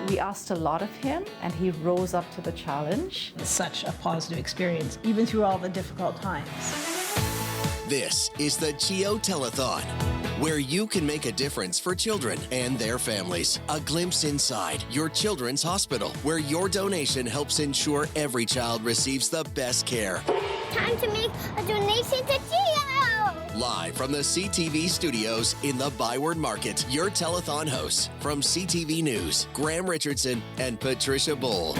We asked a lot of him, and he rose up to the challenge. It's such a positive experience, even through all the difficult times. This is the CHEO Telethon, where you can make a difference for children and their families. A glimpse inside your children's hospital, where your donation helps ensure every child receives the best care. Time to make a donation to CHEO! Live from the CTV studios in the Byward Market, your telethon hosts from CTV News, Graham Richardson and Patricia Bull.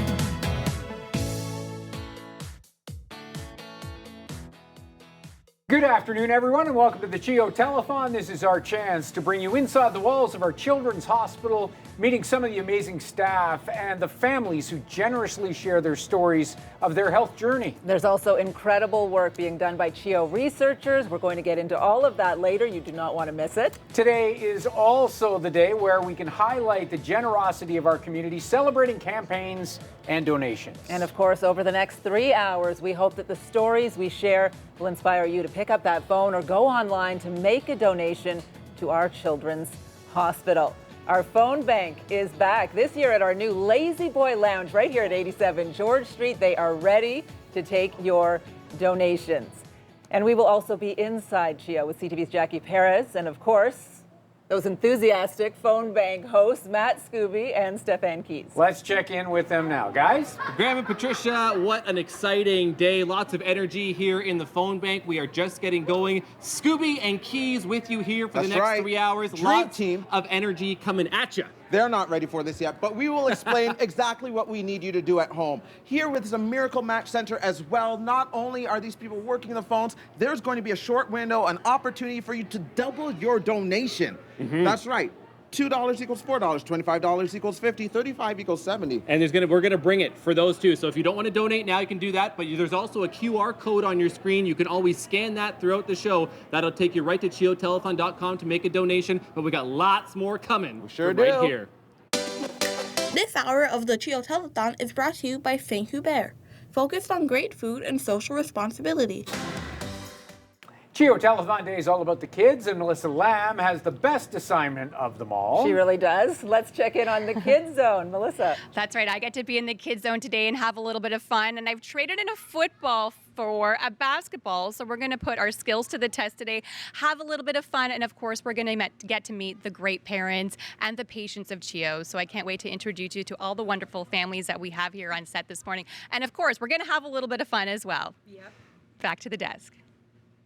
Good afternoon, everyone, and welcome to the CHEO Telethon. This is our chance to bring you inside the walls of our children's hospital, meeting some of the amazing staff and the families who generously share their stories of their health journey. There's also incredible work being done by CHEO researchers. We're going to get into all of that later. You do not want to miss it. Today is also the day where we can highlight the generosity of our community, celebrating campaigns and donations. And of course, over the next 3 hours, we hope that the stories we share will inspire you to pick up that phone or go online to make a donation to our children's hospital. Our phone bank is back this year at our new Lazy Boy Lounge right here at 87 George Street. They are ready to take your donations. And we will also be inside CHEO with CTV's Jackie Perez and, of course, those enthusiastic phone bank hosts, Matt Scooby and Stefan Keys. Let's check in with them now, guys. Graham and Patricia, what an exciting day. Lots of energy here in the phone bank. We are just getting going. Scooby and Keys with you here for the next 3 hours. Lots of energy coming at you. They're not ready for this yet, but we will explain exactly what we need you to do at home. Here with the Miracle Match Center as well, not only are these people working the phones, there's going to be a short window, an opportunity for you to double your donation. That's right. $2 equals $4, $25 equals $50, $35 equals $70. And we're gonna bring it for those two. So if you don't want to donate now, you can do that. But there's also a QR code on your screen. You can always scan that throughout the show. That'll take you right to CHEOtelethon.com to make a donation. But we got lots more coming. We sure do. Right here. This hour of the CHEO Telethon is brought to you by St. Hubert, focused on great food and social responsibility. CHEO Telethon Day is all about the kids, and Melissa Lamb has the best assignment of them all. She really does. Let's check in on the Kids Zone. Melissa. That's right. I get to be in the Kids Zone today and have a little bit of fun. And I've traded in a football for a basketball. So we're going to put our skills to the test today, have a little bit of fun. And of course, we're going to get to meet the great parents and the patients of CHEO. So I can't wait to introduce you to all the wonderful families that we have here on set this morning. And of course, we're going to have a little bit of fun as well. Yep. Back to the desk.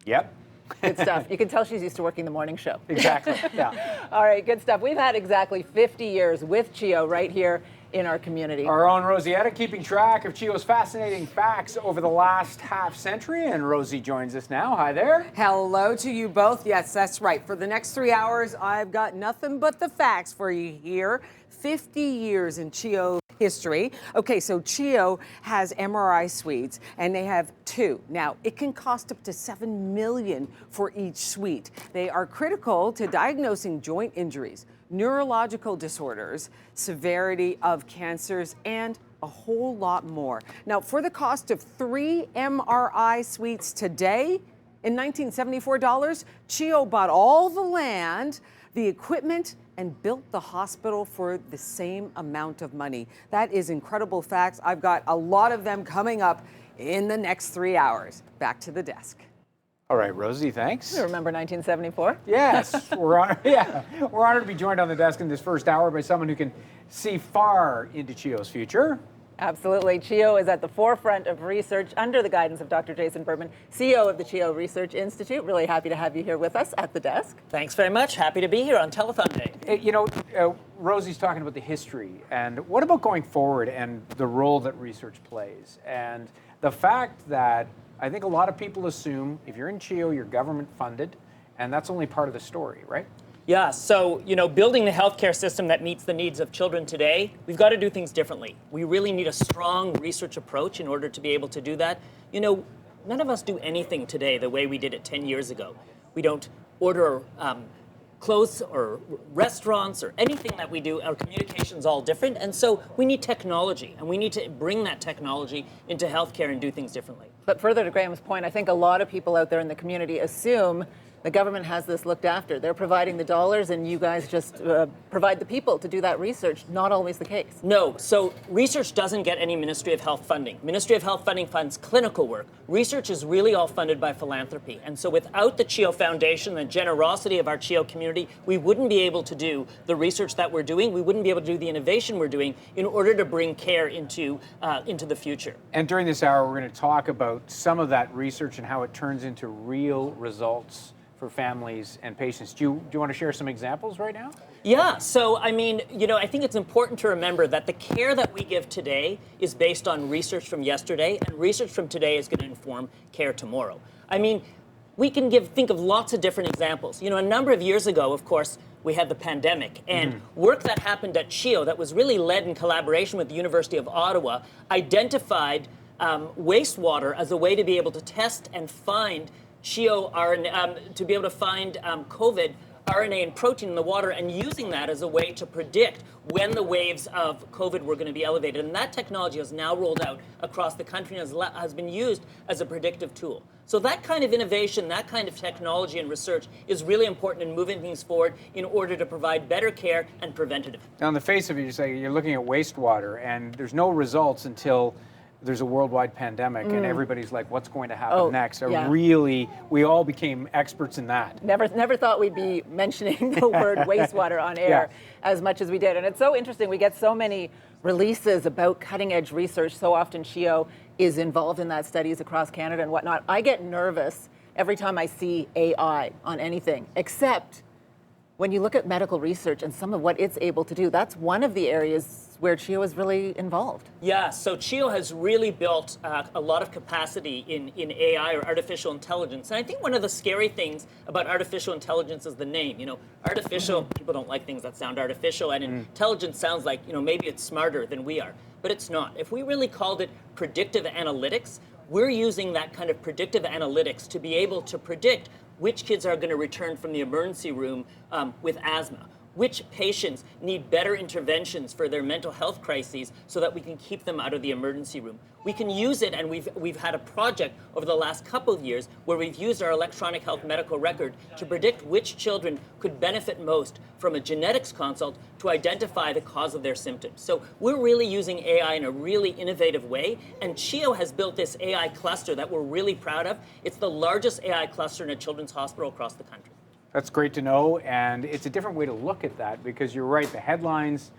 Yep. Good stuff. You can tell she's used to working the morning show. Exactly, yeah. All right, good stuff. We've had exactly 50 years with CHEO right here in our community. Our own Rosietta keeping track of CHEO's fascinating facts over the last half century, and Rosie joins us now. Hi there. Hello to you both. Yes, that's right. For the next 3 hours, I've got nothing but the facts for you here. 50 years in CHEO history. Okay, so CHEO has MRI suites, and they have 2. Now, it can cost up to $7 million for each suite. They are critical to diagnosing joint injuries, neurological disorders, severity of cancers, and a whole lot more. Now, for the cost of 3 MRI suites today, in 1974 dollars, CHEO bought all the land, the equipment, and built the hospital for the same amount of money. That is incredible facts. I've got a lot of them coming up in the next 3 hours. Back to the desk. All right, Rosie, thanks. You remember 1974? Yes, we're honored to be joined on the desk in this first hour by someone who can see far into CHEO's future. Absolutely. CHEO is at the forefront of research under the guidance of Dr. Jason Berman, CEO of the CHEO Research Institute. Really happy to have you here with us at the desk. Thanks very much. Happy to be here on Telethon Day. Rosie's talking about the history, and what about going forward and the role that research plays? And the fact that I think a lot of people assume if you're in CHEO, you're government funded, and that's only part of the story, right? Yeah, so, building the healthcare system that meets the needs of children today, we've got to do things differently. We really need a strong research approach in order to be able to do that. None of us do anything today the way we did it 10 years ago. We don't order clothes or restaurants or anything that we do. Our communication's all different, and so we need technology, and we need to bring that technology into healthcare and do things differently. But further to Graham's point, I think a lot of people out there in the community assume the government has this looked after. They're providing the dollars and you guys just provide the people to do that research. Not always the case. No, so research doesn't get any Ministry of Health funding. Ministry of Health funding funds clinical work. Research is really all funded by philanthropy. And so without the CHEO Foundation, the generosity of our CHEO community, we wouldn't be able to do the research that we're doing. We wouldn't be able to do the innovation we're doing in order to bring care into the future. And during this hour, we're going to talk about some of that research and how it turns into real results for families and patients. Do you want to share some examples right now? Yeah, so I mean, I think it's important to remember that the care that we give today is based on research from yesterday, and research from today is going to inform care tomorrow. I mean, we can think of lots of different examples. A number of years ago, of course, we had the pandemic, and work that happened at CHEO that was really led in collaboration with the University of Ottawa identified wastewater as a way to be able to test and find CHEO RNA, to be able to find COVID RNA and protein in the water, and using that as a way to predict when the waves of COVID were going to be elevated. And that technology has now rolled out across the country and has been used as a predictive tool. So that kind of innovation, that kind of technology and research is really important in moving things forward in order to provide better care and preventative. Now, on the face of it, you say you're looking at wastewater, and there's no results until there's a worldwide pandemic, and everybody's like, what's going to happen next? So really, we all became experts in that. Never thought we'd be mentioning the word wastewater on air as much as we did. And it's so interesting. We get so many releases about cutting edge research. So often CHEO is involved in that, studies across Canada and whatnot. I get nervous every time I see AI on anything, except when you look at medical research and some of what it's able to do. That's one of the areas where CHEO is really involved. Yeah, so CHEO has really built a lot of capacity in AI, or artificial intelligence. And I think one of the scary things about artificial intelligence is the name. Artificial, people don't like things that sound artificial, and intelligence sounds like, maybe it's smarter than we are, but it's not. If we really called it predictive analytics, we're using that kind of predictive analytics to be able to predict which kids are going to return from the emergency room with asthma, which patients need better interventions for their mental health crises so that we can keep them out of the emergency room. We can use it, and we've had a project over the last couple of years where we've used our electronic health medical record to predict which children could benefit most from a genetics consult to identify the cause of their symptoms. So we're really using AI in a really innovative way, and CHEO has built this AI cluster that we're really proud of. It's the largest AI cluster in a children's hospital across the country. That's great to know, and it's a different way to look at that, because you're right, the headlines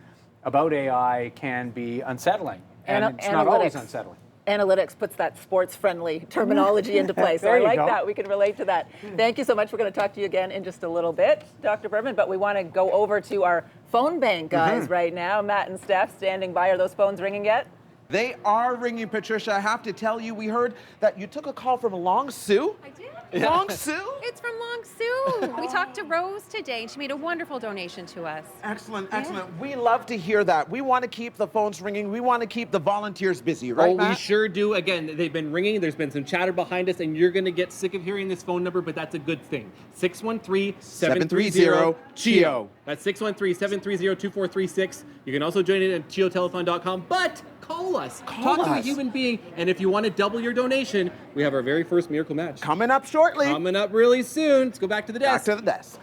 about AI can be unsettling, and it's not always unsettling. Analytics puts that sports-friendly terminology into play, so I like that. We can relate to that. Thank you so much. We're going to talk to you again in just a little bit, Dr. Berman, but we want to go over to our phone bank guys right now. Matt and Steph standing by. Are those phones ringing yet? They are ringing, Patricia. I have to tell you, we heard that you took a call from Long Sue. I did. Long Sue? It's from Long Sue. We talked to Rose today, and she made a wonderful donation to us. Excellent, excellent. Yeah. We love to hear that. We want to keep the phones ringing. We want to keep the volunteers busy, right, Matt? We sure do. Again, they've been ringing. There's been some chatter behind us, and you're going to get sick of hearing this phone number, but that's a good thing. 613-730-CHEO. That's 613-730-2436. You can also join it at CHEOTelethon.com, but call us. Talk to a human being, and if you want to double your donation, we have our very first miracle match. Coming up shortly. Coming up really soon. Let's go back to the desk. Back to the desk.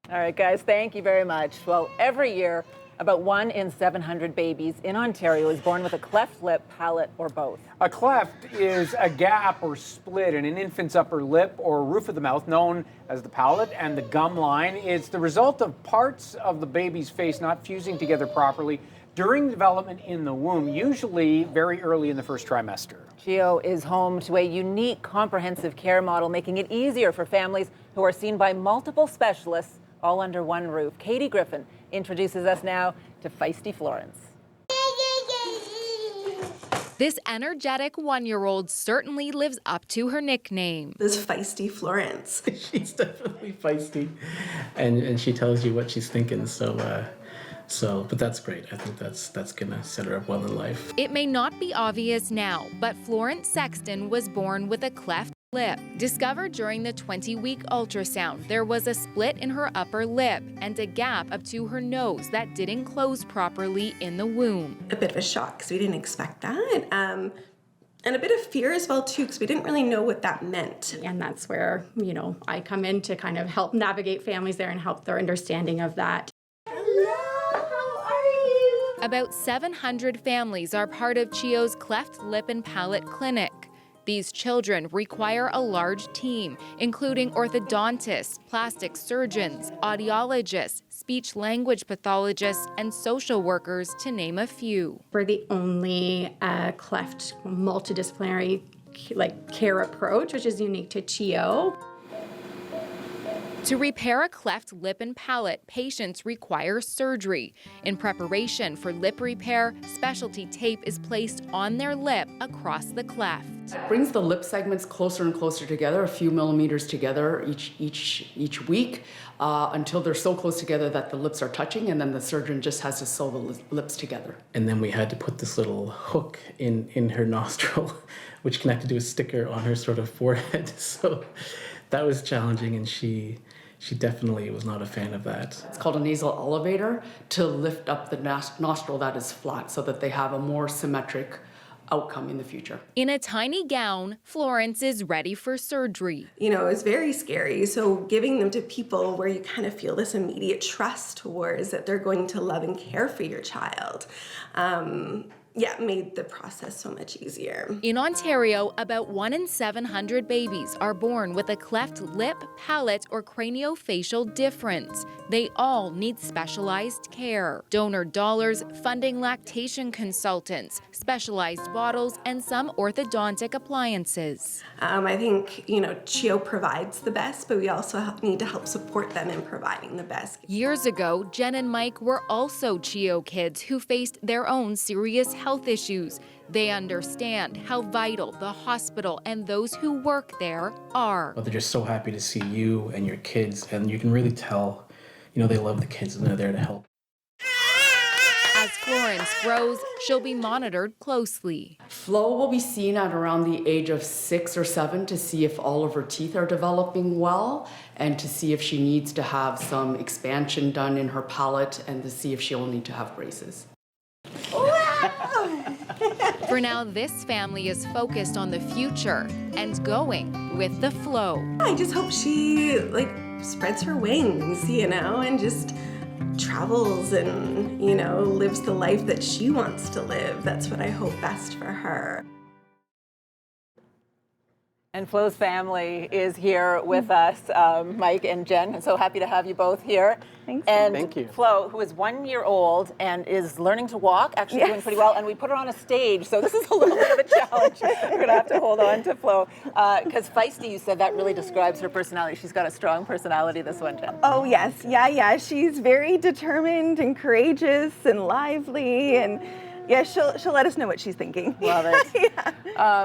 All right, guys, thank you very much. Well, every year, about 1 in 700 babies in Ontario is born with a cleft lip, palate, or both. A cleft is a gap or split in an infant's upper lip or roof of the mouth, known as the palate, and the gum line. It's the result of parts of the baby's face not fusing together properly during development in the womb, usually very early in the first trimester. CHEO is home to a unique comprehensive care model, making it easier for families who are seen by multiple specialists all under one roof. Katie Griffin introduces us now to Feisty Florence. This energetic one-year-old certainly lives up to her nickname. This Feisty Florence. She's definitely feisty, and she tells you what she's thinking, but that's great. I think that's gonna set her up well in life. It may not be obvious now, but Florence Sexton was born with a cleft lip. Discovered during the 20-week ultrasound, there was a split in her upper lip and a gap up to her nose that didn't close properly in the womb. A bit of a shock because we didn't expect that. and a bit of fear as well too, because we didn't really know what that meant. And that's where, you know, I come in to kind of help navigate families there and help their understanding of that. About 700 families are part of CHEO's Cleft Lip and Palate Clinic. These children require a large team, including orthodontists, plastic surgeons, audiologists, speech-language pathologists, and social workers, to name a few. We're the only cleft multidisciplinary care approach, which is unique to CHEO. To repair a cleft lip and palate, patients require surgery. In preparation for lip repair, specialty tape is placed on their lip across the cleft. It brings the lip segments closer and closer together, a few millimeters together each week, until they're so close together that the lips are touching, and then the surgeon just has to sew the lips together. And then we had to put this little hook in her nostril, which connected to a sticker on her sort of forehead. So that was challenging, and she definitely was not a fan of that. It's called a nasal elevator, to lift up the nostril that is flat so that they have a more symmetric outcome in the future. In a tiny gown, Florence is ready for surgery. You know, it was very scary. So giving them to people where you kind of feel this immediate trust towards that they're going to love and care for your child, made the process so much easier. In Ontario, about 1 in 700 babies are born with a cleft lip, palate, or craniofacial difference. They all need specialized care. Donor dollars, funding lactation consultants, specialized bottles, and some orthodontic appliances. I think, you know, CHEO provides the best, but we also need to help support them in providing the best. Years ago, Jen and Mike were also CHEO kids who faced their own serious health issues. They understand how vital the hospital and those who work there are. But they're just so happy to see you and your kids, and you can really tell, you know, they love the kids and they're there to help. As Florence grows, she'll be monitored closely. Flo will be seen at around the age of 6 or 7 to see if all of her teeth are developing well, and to see if she needs to have some expansion done in her palate, and to see if she'll need to have braces. For now, this family is focused on the future and going with the flow. I just hope she spreads her wings, you know, and just travels and, you know, lives the life that she wants to live. That's what I hope best for her. And Flo's family is here with us, Mike and Jen. So happy to have you both here. Thanks. And Thank you. Flo, who is 1 year old and is learning to walk, actually doing pretty well. And we put her on a stage, so this is a little bit of a challenge. We're going to have to hold on to Flo. Because feisty, you said that really describes her personality. She's got a strong personality, this one, Jen. Oh, yes. Yeah. She's very determined and courageous and lively, and yeah, she'll let us know what she's thinking. Love it.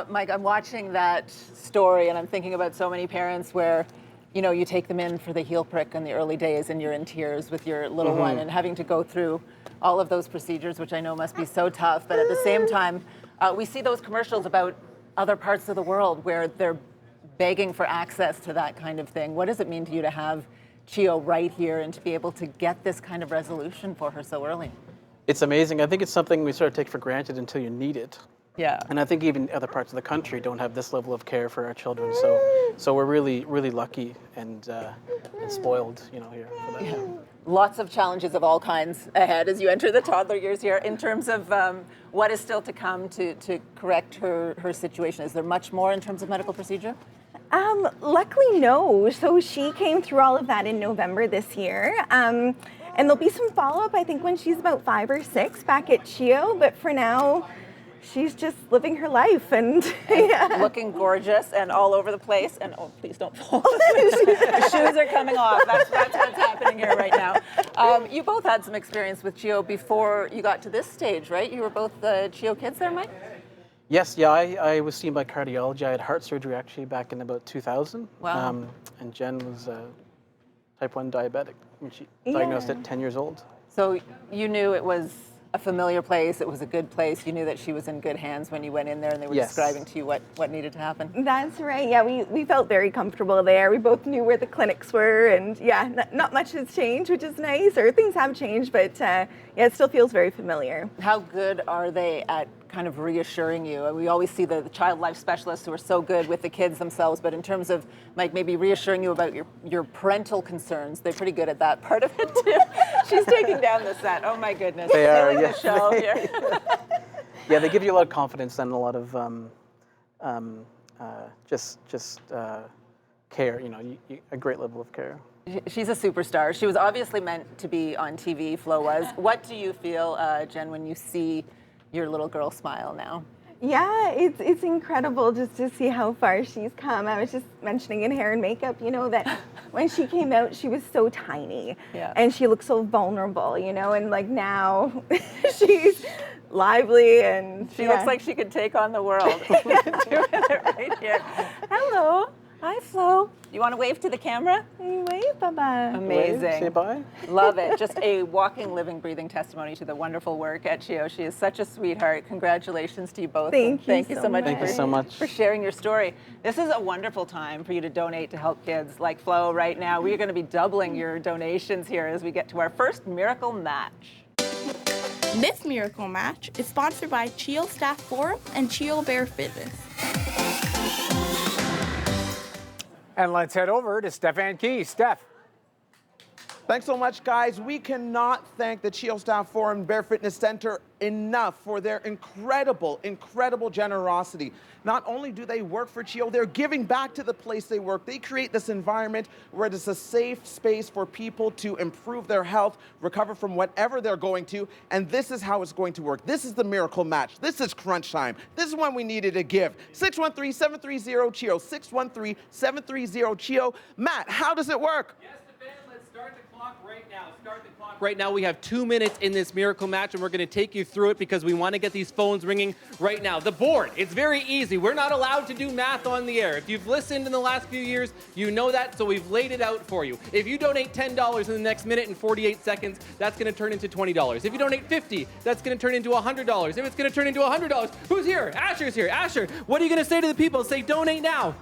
Mike, I'm watching that story and I'm thinking about so many parents where, you know, you take them in for the heel prick in the early days and you're in tears with your little one and having to go through all of those procedures, which I know must be so tough. But at the same time, we see those commercials about other parts of the world where they're begging for access to that kind of thing. What does it mean to you to have CHEO right here and to be able to get this kind of resolution for her so early? It's amazing. I think it's something we sort of take for granted until you need it. Yeah. And I think even other parts of the country don't have this level of care for our children. So we're really, really lucky and spoiled, you know, here for that. Yeah. Lots of challenges of all kinds ahead as you enter the toddler years here. In terms of what is still to come to correct her situation, is there much more in terms of medical procedure? Luckily, no. So she came through all of that in November this year. And there'll be some follow-up, I think, when she's about 5 or 6 back at CHEO. But for now, she's just living her life and looking gorgeous and all over the place. And oh, please don't fall. The shoes are coming off. That's what's happening here right now. You both had some experience with CHEO before you got to this stage, right? You were both the CHEO kids there, Mike? Yes, yeah, I was seen by cardiology. I had heart surgery actually back in about 2000. Wow. And Jen was type 1 diabetic when she diagnosed at 10 years old. So you knew it was a familiar place. It was a good place. You knew that she was in good hands when you went in there, and they were describing to you what needed to happen. That's right. Yeah, we felt very comfortable there. We both knew where the clinics were, and yeah, not much has changed, which is nice, or things have changed, but yeah, it still feels very familiar. How good are they at kind of reassuring you? We always see the child life specialists who are so good with the kids themselves, but in terms of like maybe reassuring you about your parental concerns, they're pretty good at that part of it too. She's taking down the set. Oh my goodness. They are, Killing the show here. Yeah, they give you a lot of confidence and a lot of care. You know, a great level of care. She's a superstar. She was obviously meant to be on TV, Flo was. What do you feel, Jen, when you see your little girl smile now? Yeah, it's incredible just to see how far she's come. I was just mentioning in hair and makeup, you know, that when she came out, she was so tiny. Yeah. And she looked so vulnerable, you know, and like now she's lively and She looks like she could take on the world. Doing it right here. Hello. Hi, Flo. You want to wave to the camera? Wave, Baba. Amazing. Wave, say bye. Love it. Just a walking, living, breathing testimony to the wonderful work at CHEO. She is such a sweetheart. Congratulations to you both. Thank you so much. Thank you so much for sharing your story. This is a wonderful time for you to donate to help kids like Flo right now. We're going to be doubling your donations here as we get to our first miracle match. This miracle match is sponsored by CHEO Staff Forum and CHEO Bear Fitness. And let's head over to Stefan Key. Steph. Thanks so much, guys. We cannot thank the CHEO Staff Forum Bear Fitness Center enough for their incredible generosity. Not only do they work for CHEO, they're giving back to the place they work. They create this environment where it is a safe space for people to improve their health, recover from whatever they're going to, and this is how it's going to work. This is the miracle match. This is crunch time. This is when we needed to give. 613-730-CHEO, 613-730-CHEO. Matt, how does it work? Start the clock right now. Start the clock right now. We have 2 minutes in this miracle match, and we're going to take you through it because we want to get these phones ringing right now. The board, it's very easy. We're not allowed to do math on the air. If you've listened in the last few years, you know that, so we've laid it out for you. If you donate $10 in the next minute and 48 seconds, that's going to turn into $20. If you donate $50, that's going to turn into $100. If it's going to turn into $100, who's here? Asher's here. Asher, what are you going to say to the people? Say donate now.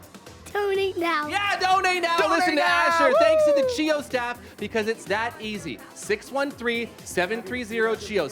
Donate now. Yeah, donate now. Donate Listen to now. Asher. Woo! Thanks to the CHEO staff because it's that easy. 613-730-CHEO.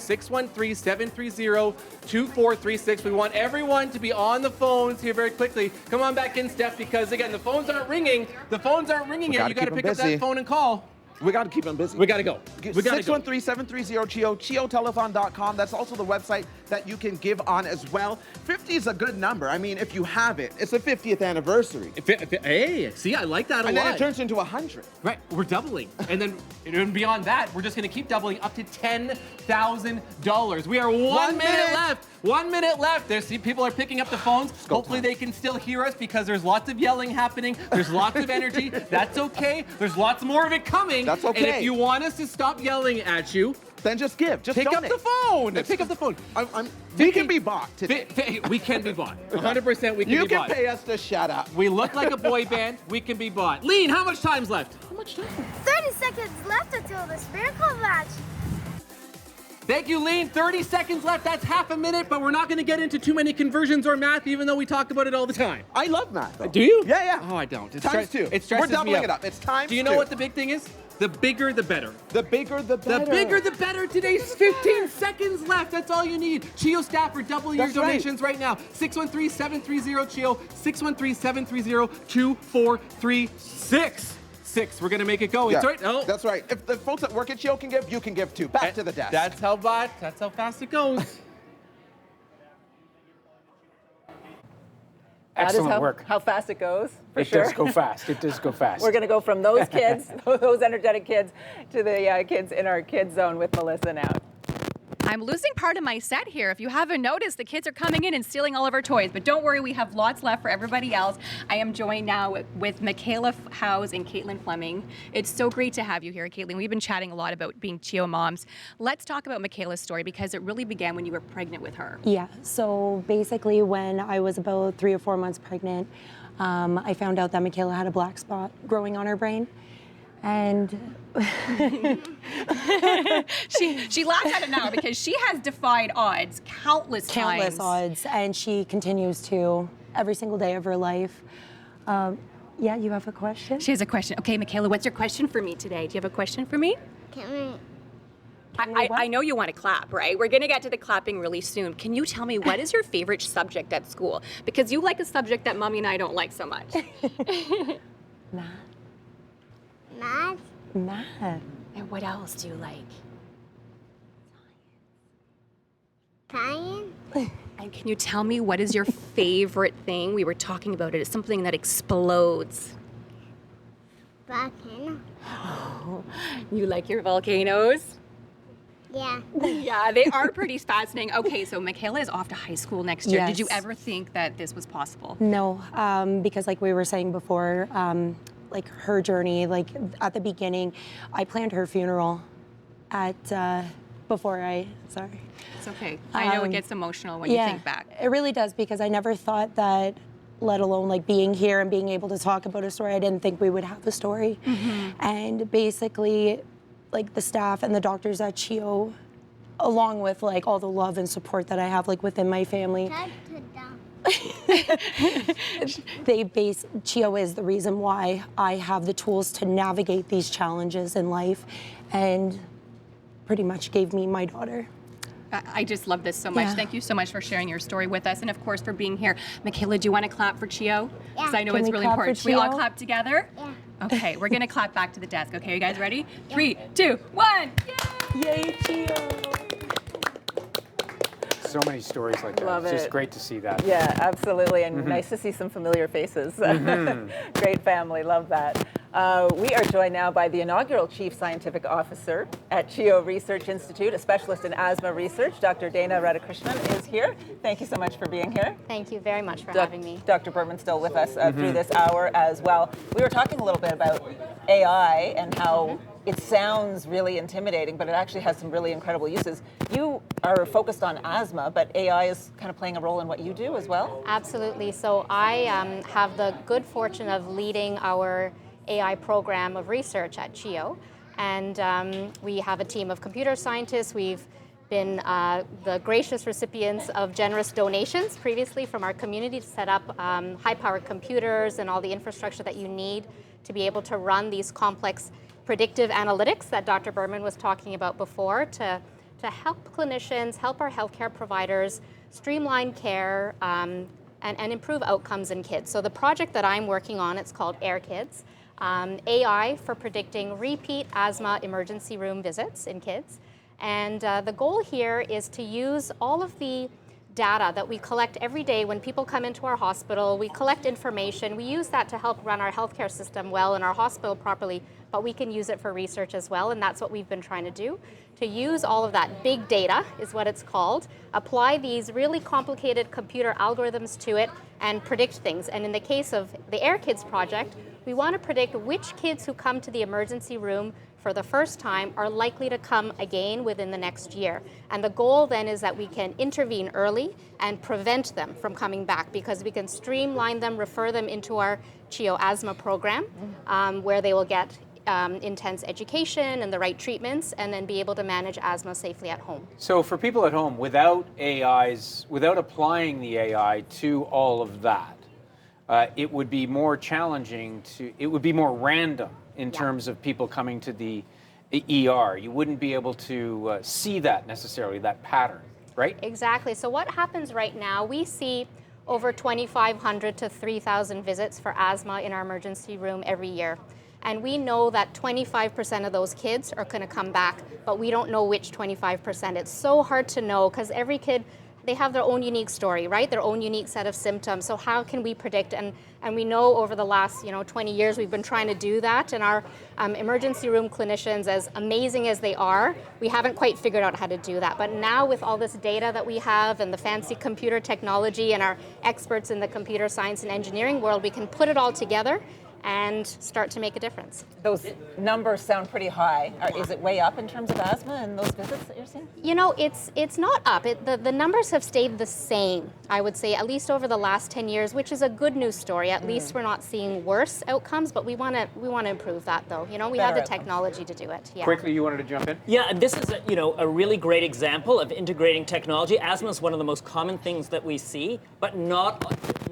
613-730-2436. We want everyone to be on the phones here very quickly. Come on back in, Steph, because again, the phones aren't ringing. The phones aren't ringing yet. You got to pick up that phone and call. We got to keep them busy. We got to go. We got to go. 613-730-CHEO, CHEOtelethon.com. That's also the website that you can give on as well. 50 is a good number. I mean, if you have it, it's the 50th anniversary. Hey, see, I like that a lot. And then it turns into 100. Right, we're doubling. And then and beyond that, we're just going to keep doubling up to $10,000. We are 1 minute left. 1 minute left. See, people are picking up the phones. Hopefully they can still hear us because there's lots of yelling happening. There's lots of energy. That's okay. There's lots more of it coming. That's okay. And if you want us to stop yelling at you, then just give. Just pick donate. up the phone. Pick up the phone. We can be bought today. We can be bought. 100% we can you be bought. You can pay us to shut up. We look like a boy band. We can be bought. Lean, how much time's left? How much time? 30 seconds left until this miracle match. Thank you, Lean. 30 seconds left. That's half a minute, but we're not going to get into too many conversions or math, even though we talk about it all the time. I love math, though. Do you? Yeah, yeah. Oh, I don't. Times two. It stresses We're doubling me it up. It's times two. Do you know what the big thing is? The bigger, the better. The bigger, the better. The bigger, the better. Today's 15 seconds left. That's all you need. CHEO staff are double your donations right now. 613-730-CHEO. 613-730-2436. We're going to make it go. Yeah, it's right. Oh. That's right. If the folks at work at CHEO can give, you can give too. Back to the desk. That's how fast it goes. Excellent work. How fast it goes, for it sure. It does go fast. It does go fast. We're going to go from those kids, those energetic kids, to the kids in our kids zone with Melissa now. I'm losing part of my set here. If you haven't noticed, the kids are coming in and stealing all of our toys. But don't worry, we have lots left for everybody else. I am joined now with Makayla Howes and Caitlin Fleming. It's so great to have you here, Caitlin. We've been chatting a lot about being CHEO moms. Let's talk about Makayla's story because it really began when you were pregnant with her. Yeah, so basically when I was about 3 or 4 months pregnant, I found out that Makayla had a black spot growing on her brain. And she laughs at it now because she has defied odds countless times. odds, and she continues to every single day of her life. Yeah, you have a question? She has a question. Okay, Makayla, what's your question for me today? Do you have a question for me? I know you want to clap, right? We're going to get to the clapping really soon. Can you tell me what is your favorite subject at school? Because you like a subject that Mommy and I don't like so much. Math. Math. Math. And what else do you like? Science. And can you tell me what is your favorite thing? We were talking about it. It's something that explodes. Volcano. Oh, you like your volcanoes? Yeah. Yeah, they are pretty fascinating. Okay, so Makayla is off to high school next year. Yes. Did you ever think that this was possible? No, because like we were saying before, like her journey, like at the beginning, I planned her funeral at, sorry. It's okay. I know it gets emotional when you think back. It really does, because I never thought that, let alone like being here and being able to talk about a story, I didn't think we would have a story. And basically, like the staff and the doctors at CHEO, along with like all the love and support that I have like within my family, CHEO is the reason why I have the tools to navigate these challenges in life, and pretty much gave me my daughter. I just love this so much. Yeah. Thank you so much for sharing your story with us, and of course for being here. Makayla, do you want to clap for CHEO? Because I know Can it's we really clap for important. Should we all CHEO? clap together? Yeah. Okay, we're gonna clap back to the desk. Okay, you guys ready? 3, 2, 1. Yay, CHEO! So many stories like that. Love It's just it. great to see that. Yeah, absolutely, and nice to see some familiar faces. Great family, love that. We are joined now by the inaugural Chief Scientific Officer at CHEO Research Institute, a specialist in asthma research. Dr. Dana Radhakrishnan is here. Thank you so much for being here. Thank you very much for having me. Dr. Berman still with us through this hour as well. We were talking a little bit about AI and how it sounds really intimidating, but it actually has some really incredible uses. You are focused on asthma, but AI is kind of playing a role in what you do as well? Absolutely. So I have the good fortune of leading our AI program of research at CHEO, and we have a team of computer scientists. We've been the gracious recipients of generous donations previously from our community to set up high-powered computers and all the infrastructure that you need to be able to run these complex predictive analytics that Dr. Berman was talking about before to help clinicians, help our healthcare providers streamline care and improve outcomes in kids. So the project that I'm working on, it's called AirKids, AI for predicting repeat asthma emergency room visits in kids. And the goal here is to use all of the data that we collect every day when people come into our hospital. We collect information. We use that to help run our healthcare system well and our hospital properly, but we can use it for research as well, and that's what we've been trying to do. To use all of that big data is what it's called, apply these really complicated computer algorithms to it and predict things. And in the case of the AirKids project, we want to predict which kids who come to the emergency room for the first time are likely to come again within the next year. And the goal then is that we can intervene early and prevent them from coming back, because we can streamline them, refer them into our CHEO asthma program, where they will get intense education and the right treatments, and then be able to manage asthma safely at home. So for people at home, without applying the AI to all of that, it would be more challenging it would be more random in terms of people coming to the ER. You wouldn't be able to see that necessarily, that pattern, right? Exactly. So what happens right now, we see over 2,500 to 3,000 visits for asthma in our emergency room every year. And we know that 25% of those kids are going to come back, but we don't know which 25%. It's so hard to know because every kid, they have their own unique story, right? Their own unique set of symptoms. So how can we predict? And we know over the last 20 years we've been trying to do that. And our emergency room clinicians, as amazing as they are, we haven't quite figured out how to do that. But now with all this data that we have and the fancy computer technology and our experts in the computer science and engineering world, we can put it all together and start to make a difference. Those numbers sound pretty high. Is it way up in terms of asthma and those visits that you're seeing? You know, it's not up. The numbers have stayed the same, I would say, at least over the last 10 years, which is a good news story. At least we're not seeing worse outcomes, but we want to improve that, though. You know, we have the technology to do it. Yeah. Quickly, you wanted to jump in? Yeah, and this is a really great example of integrating technology. Asthma is one of the most common things that we see, but not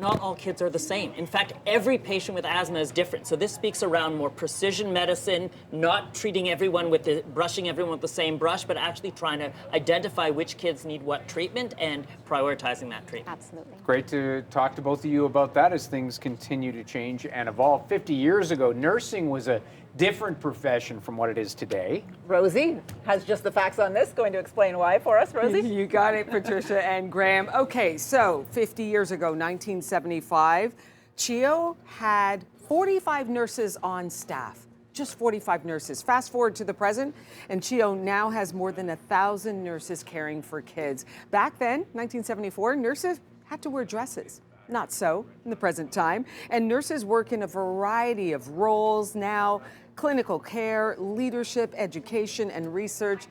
all kids are the same. In fact, every patient with asthma is different. So this speaks around more precision medicine, not treating everyone brushing everyone with the same brush, but actually trying to identify which kids need what treatment and prioritizing that treatment. Absolutely. Great to talk to both of you about that as things continue to change and evolve. 50 years ago, nursing was a different profession from what it is today. Rosie has just the facts on this, going to explain why for us, Rosie. You got it, Patricia and Graham. Okay, so 50 years ago, 1975, CHEO had 45 nurses on staff. Just 45 nurses. Fast forward to the present, and CHEO now has more than 1,000 nurses caring for kids. Back then, 1974, nurses had to wear dresses. Not so in the present time. And nurses work in a variety of roles now: clinical care, leadership, education, and research.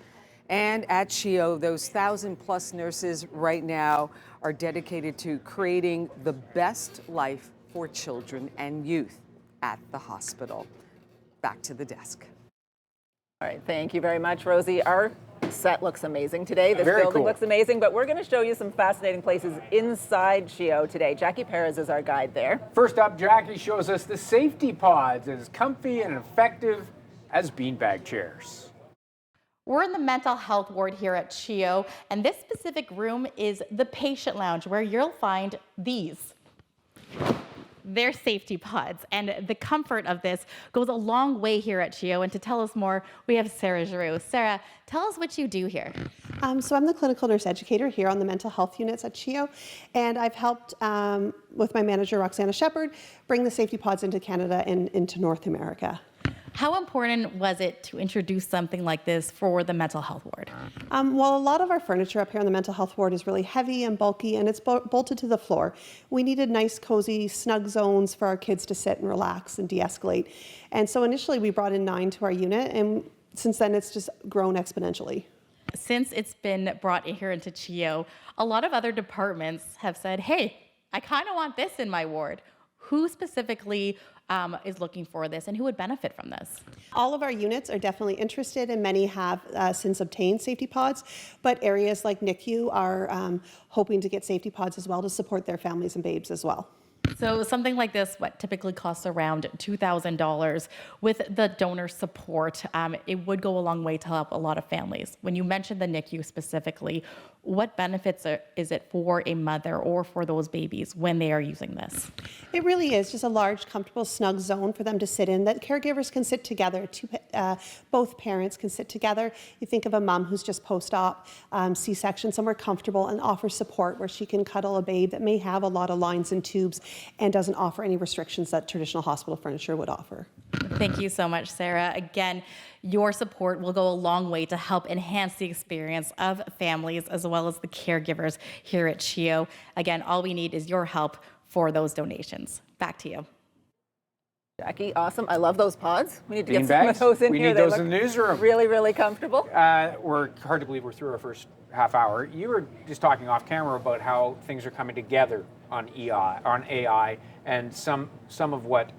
And at CHEO, those 1,000+ nurses right now are dedicated to creating the best life for children and youth at the hospital. Back to the desk. All right, thank you very much, Rosie. Our set looks amazing today. This Very building cool. looks amazing, but we're going to show you some fascinating places inside CHEO today. Jackie Perez is our guide there. First up, Jackie shows us the safety pods, as comfy and effective as beanbag chairs. We're in the mental health ward here at CHEO, and this specific room is the patient lounge, where you'll find these. They're safety pods, and the comfort of this goes a long way here at CHEO. And to tell us more, we have Sarah Giroux. Sarah, tell us what you do here. So I'm the clinical nurse educator here on the mental health units at CHEO, and I've helped with my manager, Roxana Shepard, bring the safety pods into Canada and into North America. How important was it to introduce something like this for the mental health ward? Well, a lot of our furniture up here on the mental health ward is really heavy and bulky, and it's bolted to the floor. We needed nice, cozy, snug zones for our kids to sit and relax and de-escalate. And so initially we brought in 9 to our unit, and since then it's just grown exponentially. Since it's been brought in here into CHEO, a lot of other departments have said, hey, I kind of want this in my ward. Who specifically is looking for this, and who would benefit from this? All of our units are definitely interested, and many have since obtained safety pods, but areas like NICU are hoping to get safety pods as well to support their families and babes as well. So something like this, what typically costs around $2,000, with the donor support, it would go a long way to help a lot of families. When you mentioned the NICU specifically, what benefits is it for a mother or for those babies when they are using this? It really is just a large, comfortable, snug zone for them to sit in that caregivers can sit together. Both parents can sit together. You think of a mom who's just post-op, C-section, somewhere comfortable, and offer support where she can cuddle a babe that may have a lot of lines and tubes and doesn't offer any restrictions that traditional hospital furniture would offer. Thank you so much, Sarah. Again, your support will go a long way to help enhance the experience of families as well as the caregivers here at CHEO. Again, all we need is your help for those donations. Back to you. Jackie, awesome. I love those pods. We need to get Beanbags? some of those in we here. need those in the newsroom. Really, really comfortable. We're hard to believe we're through our first half hour. You were just talking off camera about how things are coming together on AI, and some of what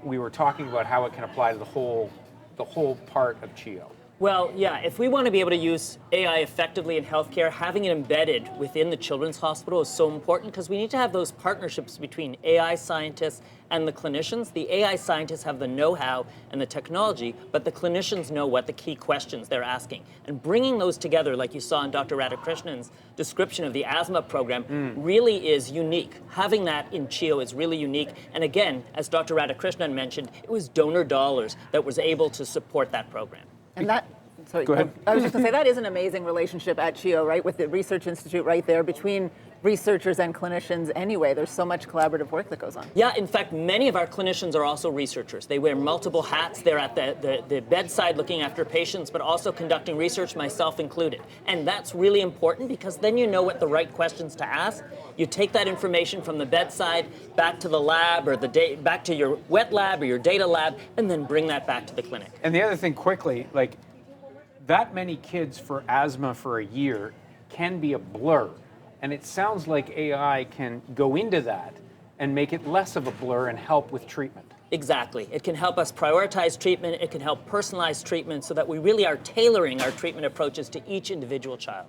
we were talking about, how it can apply to the whole part of CHEO. Well, yeah, if we want to be able to use AI effectively in healthcare, having it embedded within the children's hospital is so important, because we need to have those partnerships between AI scientists and the clinicians. The AI scientists have the know-how and the technology, but the clinicians know what the key questions they're asking. And bringing those together, like you saw in Dr. Radhakrishnan's description of the asthma program, really is unique. Having that in CHEO is really unique. And again, as Dr. Radhakrishnan mentioned, it was donor dollars that was able to support that program. And that Sorry, Go ahead. I was just going to say that is an amazing relationship at CHEO, right? With the Research Institute right there between researchers and clinicians anyway. There's so much collaborative work that goes on. Yeah, in fact, many of our clinicians are also researchers. They wear multiple hats. They're at the bedside looking after patients, but also conducting research, myself included. And that's really important because then you know what the right questions to ask. You take that information from the bedside back to the lab or back to your wet lab or your data lab, and then bring that back to the clinic. And the other thing quickly, like that many kids for asthma for a year can be a blur. And it sounds like AI can go into that and make it less of a blur and help with treatment. Exactly. It can help us prioritize treatment. It can help personalize treatment so that we really are tailoring our treatment approaches to each individual child.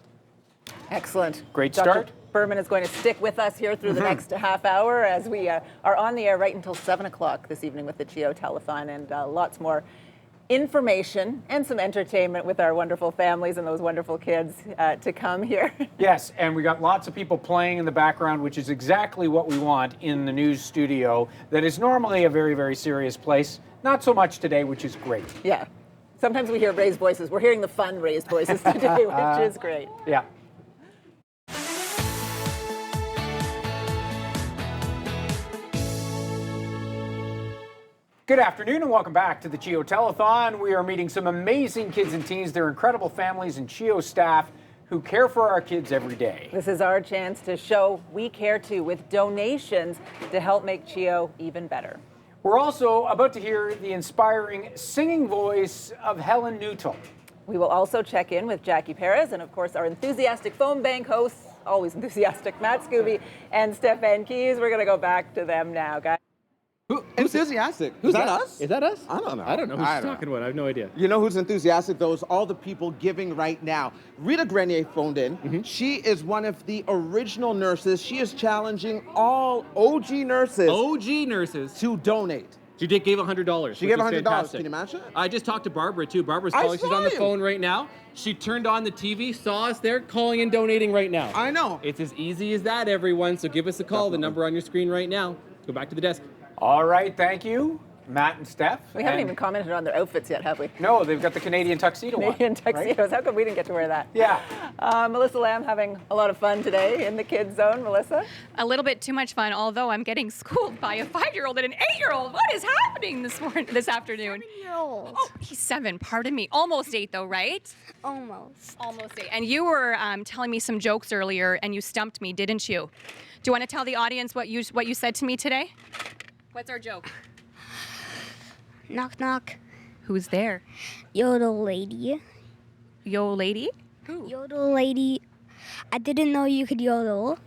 Excellent. Great Dr. start. Berman is going to stick with us here through the next half hour as we are on the air right until 7 o'clock this evening with the CHEO Telethon, and lots more information and some entertainment with our wonderful families and those wonderful kids to come here. Yes, and we got lots of people playing in the background, which is exactly what we want in the news studio that is normally a very, very serious place. Not so much today, which is great. Yeah. Sometimes we hear raised voices. We're hearing the fun raised voices today, which is great. Yeah. Good afternoon and welcome back to the CHEO Telethon. We are meeting some amazing kids and teens, their incredible families and CHEO staff who care for our kids every day. This is our chance to show we care too with donations to help make CHEO even better. We're also about to hear the inspiring singing voice of Helen. We will also check in with Jackie Perez and of course our enthusiastic phone bank hosts, always enthusiastic, Matt Scooby and Stefan Keys. We're going to go back to them now, guys. Enthusiastic. Who's is that that? us? Is that us? I don't know. I don't know who she's talking about. I have no idea. You know who's enthusiastic, though, is all the people giving right now. Rita Grenier phoned in. She is one of the original nurses. She is challenging all OG nurses. To donate. She gave $100. She gave $100. Can you imagine? I just talked to Barbara, too. Barbara's calling. She's on the phone right now. She turned on the TV, saw us there, calling and donating right now. I know. It's as easy as that, everyone. So give us a call. The number on your screen right now. Go back to the desk. All right, thank you, Matt and Steph. We haven't even commented on their outfits yet, have we? No, they've got the Canadian tuxedo Canadian tuxedos. Right? How come we didn't get to wear that? Yeah. Melissa Lamb having a lot of fun today in the kids zone. Melissa? A little bit too much fun, although I'm getting schooled by a 5-year-old and an 8-year-old. What is happening this afternoon? 7-year-old. Oh, he's 7, pardon me. Almost 8 though, right? Almost. Almost 8. And you were telling me some jokes earlier and you stumped me, didn't you? Do you want to tell the audience what you said to me today? What's our joke? Knock, knock. Who's there? Yodel lady. Yo lady? Who? Yodel lady. I didn't know you could yodel.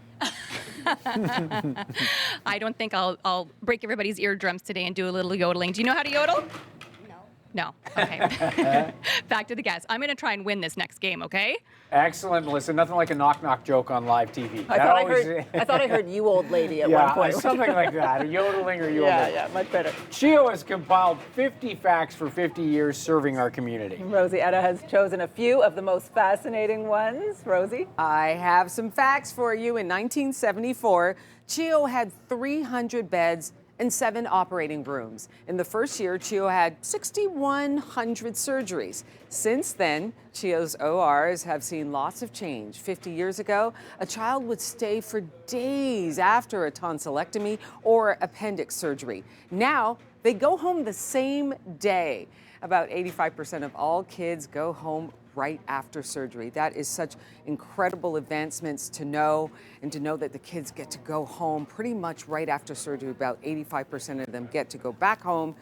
I don't think I'll break everybody's eardrums today and do a little yodeling. Do you know how to yodel? No. Okay. Back to the guests. I'm going to try and win this next game, okay? Excellent, Melissa. Nothing like a knock-knock joke on live TV. I thought I heard you old lady at one point. Something like that. A yodeling or yodeling. Yeah, much better. CHEO has compiled 50 facts for 50 years serving our community. Rosie Etta has chosen a few of the most fascinating ones. Rosie? I have some facts for you. In 1974, CHEO had 300 beds and 7 operating rooms. In the first year, CHEO had 6,100 surgeries. Since then, CHEO's ORs have seen lots of change. 50 years ago, a child would stay for days after a tonsillectomy or appendix surgery. Now, they go home the same day. About 85% of all kids go home right after surgery. That is such incredible advancements to know, and to know that the kids get to go home pretty much right after surgery. About 85% of them get to go back home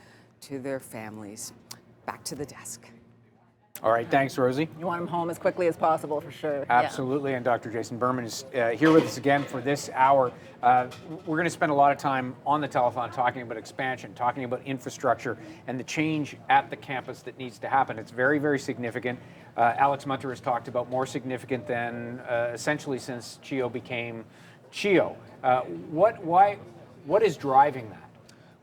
to their families. Back to the desk. All right, thanks, Rosie. You want them home as quickly as possible, for sure. Absolutely, and Dr. Jason Berman is here with us again for this hour. We're going to spend a lot of time on the telethon talking about expansion, talking about infrastructure, and the change at the campus that needs to happen. It's very, very significant. Alex Munter has talked about more significant than essentially since CHEO became CHEO. What is driving that?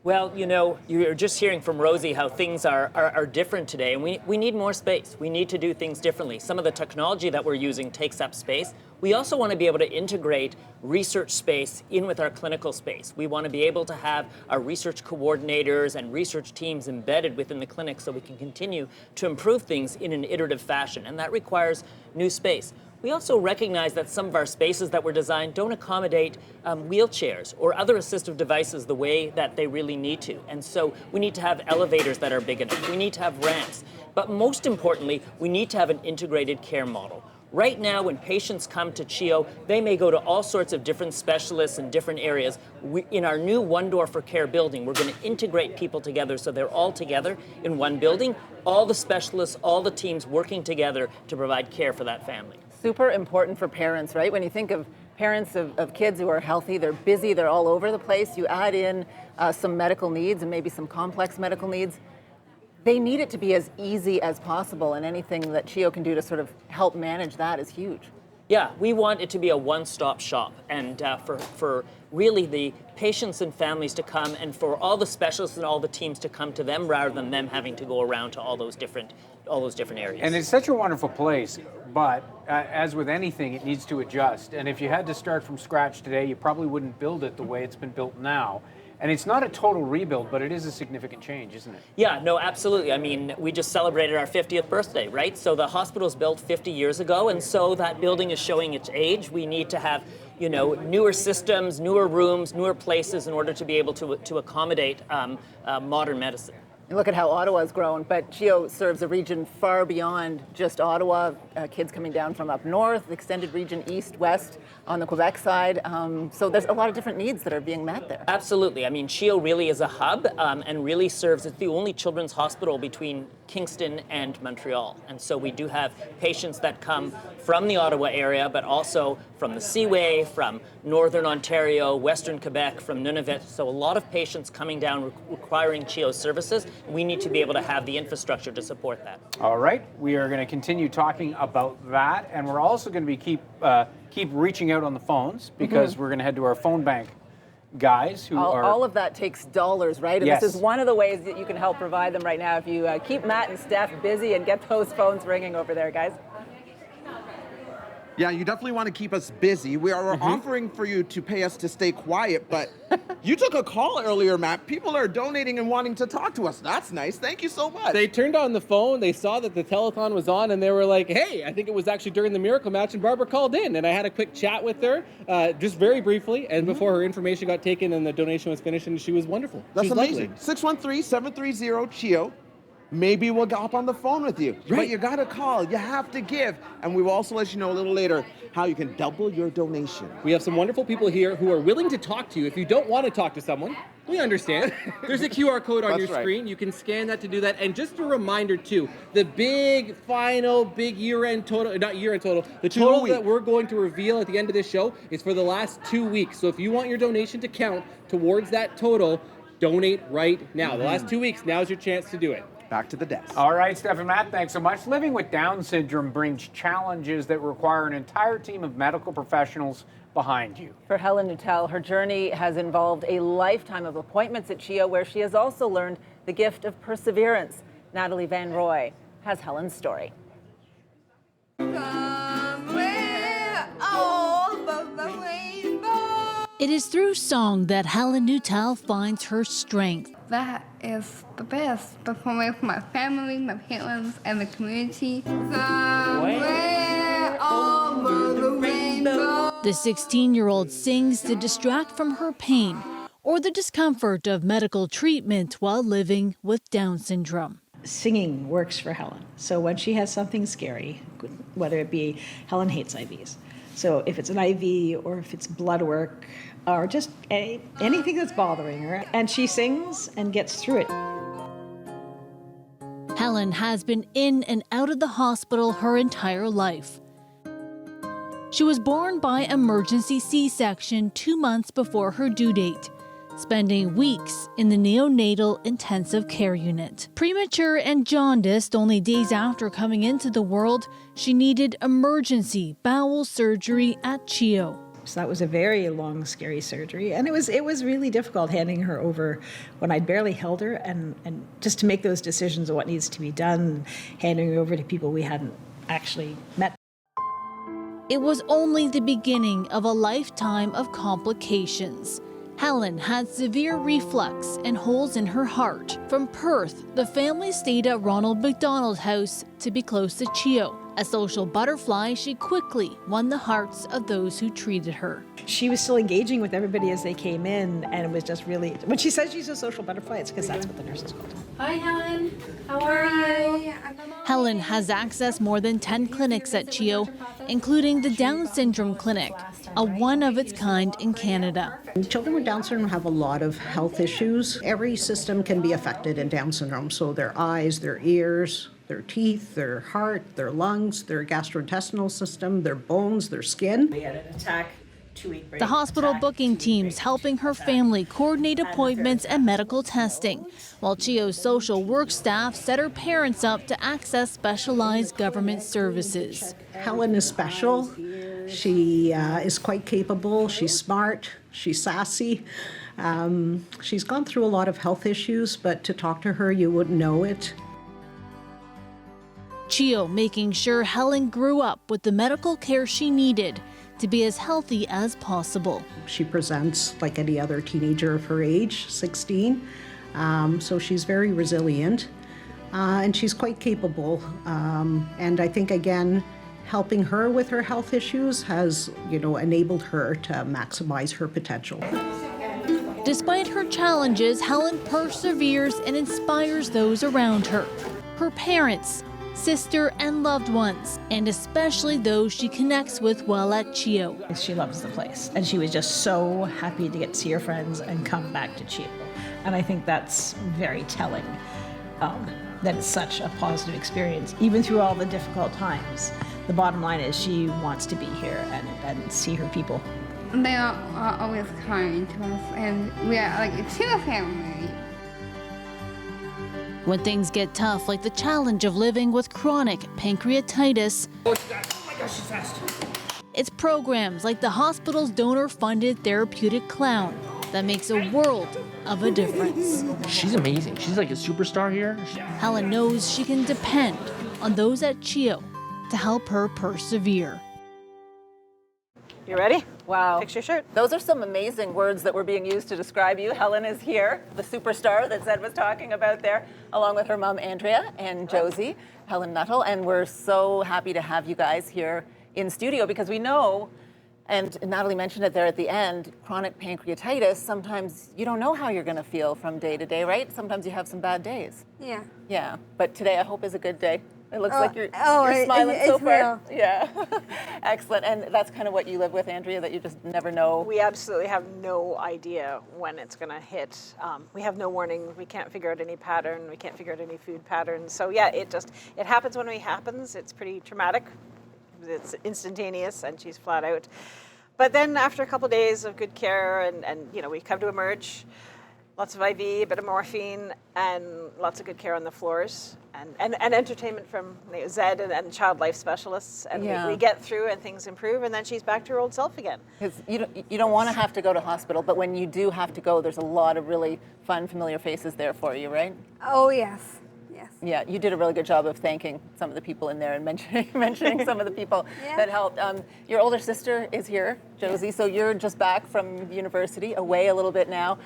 Well, you know, you're just hearing from Rosie how things are different today, and we need more space. We need to do things differently. Some of the technology that we're using takes up space. We also want to be able to integrate research space in with our clinical space. We want to be able to have our research coordinators and research teams embedded within the clinic so we can continue to improve things in an iterative fashion, and that requires new space. We also recognize that some of our spaces that were designed don't accommodate wheelchairs or other assistive devices the way that they really need to. And so we need to have elevators that are big enough. We need to have ramps. But most importantly, we need to have an integrated care model. Right now, when patients come to CHEO, they may go to all sorts of different specialists in different areas. In our new One Door for Care building, we're going to integrate people together so they're all together in one building, all the specialists, all the teams working together to provide care for that family. Super important for parents, right? When you think of parents of kids who are healthy, they're busy, they're all over the place, you add in some medical needs and maybe some complex medical needs, they need it to be as easy as possible, and anything that CHEO can do to sort of help manage that is huge. Yeah, we want it to be a one-stop shop, and for really the patients and families to come, and for all the specialists and all the teams to come to them rather than them having to go around to all those different areas. And it's such a wonderful place, but as with anything, it needs to adjust. And if you had to start from scratch today, you probably wouldn't build it the way it's been built now. And it's not a total rebuild, but it is a significant change, isn't it? Yeah, no, absolutely. I mean, we just celebrated our 50th birthday, right? So the hospital was built 50 years ago, and so that building is showing its age. We need to have, you know, newer systems, newer rooms, newer places in order to be able to accommodate modern medicine. And look at how Ottawa's grown, but CHEO serves a region far beyond just Ottawa. Kids coming down from up north, extended region east, west, on the Quebec side. So there's a lot of different needs that are being met there. Absolutely. I mean, CHEO really is a hub and really serves, it's the only children's hospital between Kingston and Montreal. And so we do have patients that come from the Ottawa area, but also from the Seaway, from Northern Ontario, Western Quebec, from Nunavut. So a lot of patients coming down requiring CHEO services. We need to be able to have the infrastructure to support that. All right, we are going to continue talking about that, and we're also going to be keep reaching out on the phones because we're going to head to our phone bank guys who are... All of that takes dollars, right? And yes. This is one of the ways that you can help provide them right now if you keep Matt and Steph busy and get those phones ringing over there, guys. Yeah, you definitely want to keep us busy. We are offering for you to pay us to stay quiet, but you took a call earlier, Matt. People are donating and wanting to talk to us. That's nice. Thank you so much. They turned on the phone, they saw that the telethon was on, and they were like, hey, I think it was actually during the Miracle Match, and Barbara called in, and I had a quick chat with her, just very briefly, and before her information got taken and the donation was finished, and she was wonderful. That's she was amazing. 613-730-CHEO. Maybe we'll hop on the phone with you. Right. But you got to call. You have to give. And we will also let you know a little later how you can double your donation. We have some wonderful people here who are willing to talk to you. If you don't want to talk to someone, we understand. There's a QR code on your screen. You can scan that to do that. And just a reminder, too, the big year-end total, not year-end total, the total that we're going to reveal at the end of this show is for the last 2 weeks. So if you want your donation to count towards that total, donate right now. The last 2 weeks, now's your chance to do it. Back to the desk. All right, Steph and Matt, thanks so much. Living with Down syndrome brings challenges that require an entire team of medical professionals behind you. For Helen Nuttall, her journey has involved a lifetime of appointments at CHEO, where she has also learned the gift of perseverance. Natalie Van Roy has Helen's story. It is through song that Helen Nuttall finds her strength. That is the best. Performing with my family, my parents, and the community. Somewhere over the rainbow. The 16-year-old sings to distract from her pain or the discomfort of medical treatment while living with Down syndrome. Singing works for Helen. So when she has something scary, whether it be Helen hates IVs. So if it's an IV or if it's blood work or just anything that's bothering her, and she sings and gets through it. Helen has been in and out of the hospital her entire life. She was born by emergency C-section 2 months before her due date, spending weeks in the neonatal intensive care unit. Premature and jaundiced only days after coming into the world, she needed emergency bowel surgery at CHEO. So that was a very long, scary surgery. And it was really difficult handing her over when I'd barely held her and just to make those decisions of what needs to be done, handing her over to people we hadn't actually met. It was only the beginning of a lifetime of complications. Helen had severe reflux and holes in her heart. From Perth, the family stayed at Ronald McDonald House to be close to CHEO. A social butterfly, she quickly won the hearts of those who treated her. She was still engaging with everybody as they came in, and it was just really, when she says she's a social butterfly, it's because that's what the nurses called her. Hi, Helen. How are you? Helen has accessed more than 10 clinics at CHEO, including the Down Syndrome Clinic, a one of its kind in Canada. Children with Down syndrome have a lot of health issues. Every system can be affected in Down syndrome, so their eyes, their ears, their teeth, their heart, their lungs, their gastrointestinal system, their bones, their skin. We had an attack 2 weeks. The hospital booking teams helping her family coordinate appointments and medical testing, while CHEO's social work staff set her parents up to access specialized government services. Helen is special. She is quite capable. She's smart. She's sassy. She's gone through a lot of health issues, but to talk to her, you wouldn't know it. CHEO making sure Helen grew up with the medical care she needed to be as healthy as possible. She presents like any other teenager of her age, 16, so she's very resilient, and she's quite capable. And I think, again, helping her with her health issues has, enabled her to maximize her potential. Despite her challenges, Helen perseveres and inspires those around her. Her parents, sister, and loved ones, and especially those she connects with while at CHEO. She loves the place, and she was just so happy to get to see her friends and come back to CHEO. And I think that's very telling, that it's such a positive experience, even through all the difficult times. The bottom line is she wants to be here and see her people. They are always kind to us, and we are like a CHEO family. When things get tough, like the challenge of living with chronic pancreatitis, it's programs like the hospital's donor-funded therapeutic clown that makes a world of a difference. She's amazing. She's like a superstar here. Helen knows she can depend on those at CHEO to help her persevere. You ready? Wow. Fix your shirt. Those are some amazing words that were being used to describe you. Helen is here, the superstar that Zed was talking about there, along with her mom, Andrea, and Josie, Helen Nuttall. And we're so happy to have you guys here in studio because we know, and Natalie mentioned it there at the end, chronic pancreatitis, sometimes you don't know how you're going to feel from day to day, right? Sometimes you have some bad days. Yeah. Yeah, but today I hope is a good day. It looks like you're smiling so far. Real. Yeah, excellent. And that's kind of what you live with, Andrea, that you just never know. We absolutely have no idea when it's going to hit. We have no warning. We can't figure out any pattern. We can't figure out any food patterns. So yeah, it happens when it happens. It's pretty traumatic. It's instantaneous, and she's flat out. But then after a couple of days of good care, and we come to emerge. Lots of IV, a bit of morphine, and lots of good care on the floors, and entertainment from Zed and child life specialists. And we get through, and things improve, and then she's back to her old self again. Because you don't want to have to go to hospital, but when you do have to go, there's a lot of really fun, familiar faces there for you, right? Oh, yes. Yes. Yeah, you did a really good job of thanking some of the people in there and mentioning some of the people that helped. Your older sister is here, Josie, so you're just back from university, away a little bit now.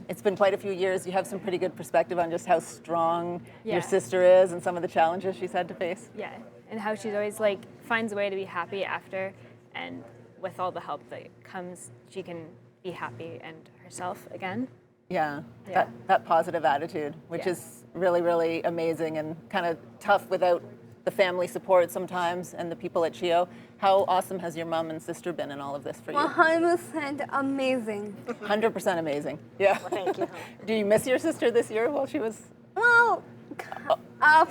It's been quite a few years. You have some pretty good perspective on just how strong your sister is and some of the challenges she's had to face. Yeah, and how she's always finds a way to be happy after, and with all the help that comes, she can be happy and herself again. Yeah. That positive attitude, which is really, really amazing and kind of tough without the family support sometimes and the people at CHEO. How awesome has your mom and sister been in all of this for you? 100% amazing. 100% amazing. Yeah. Well, thank you. Do you miss your sister this year while she was? Well,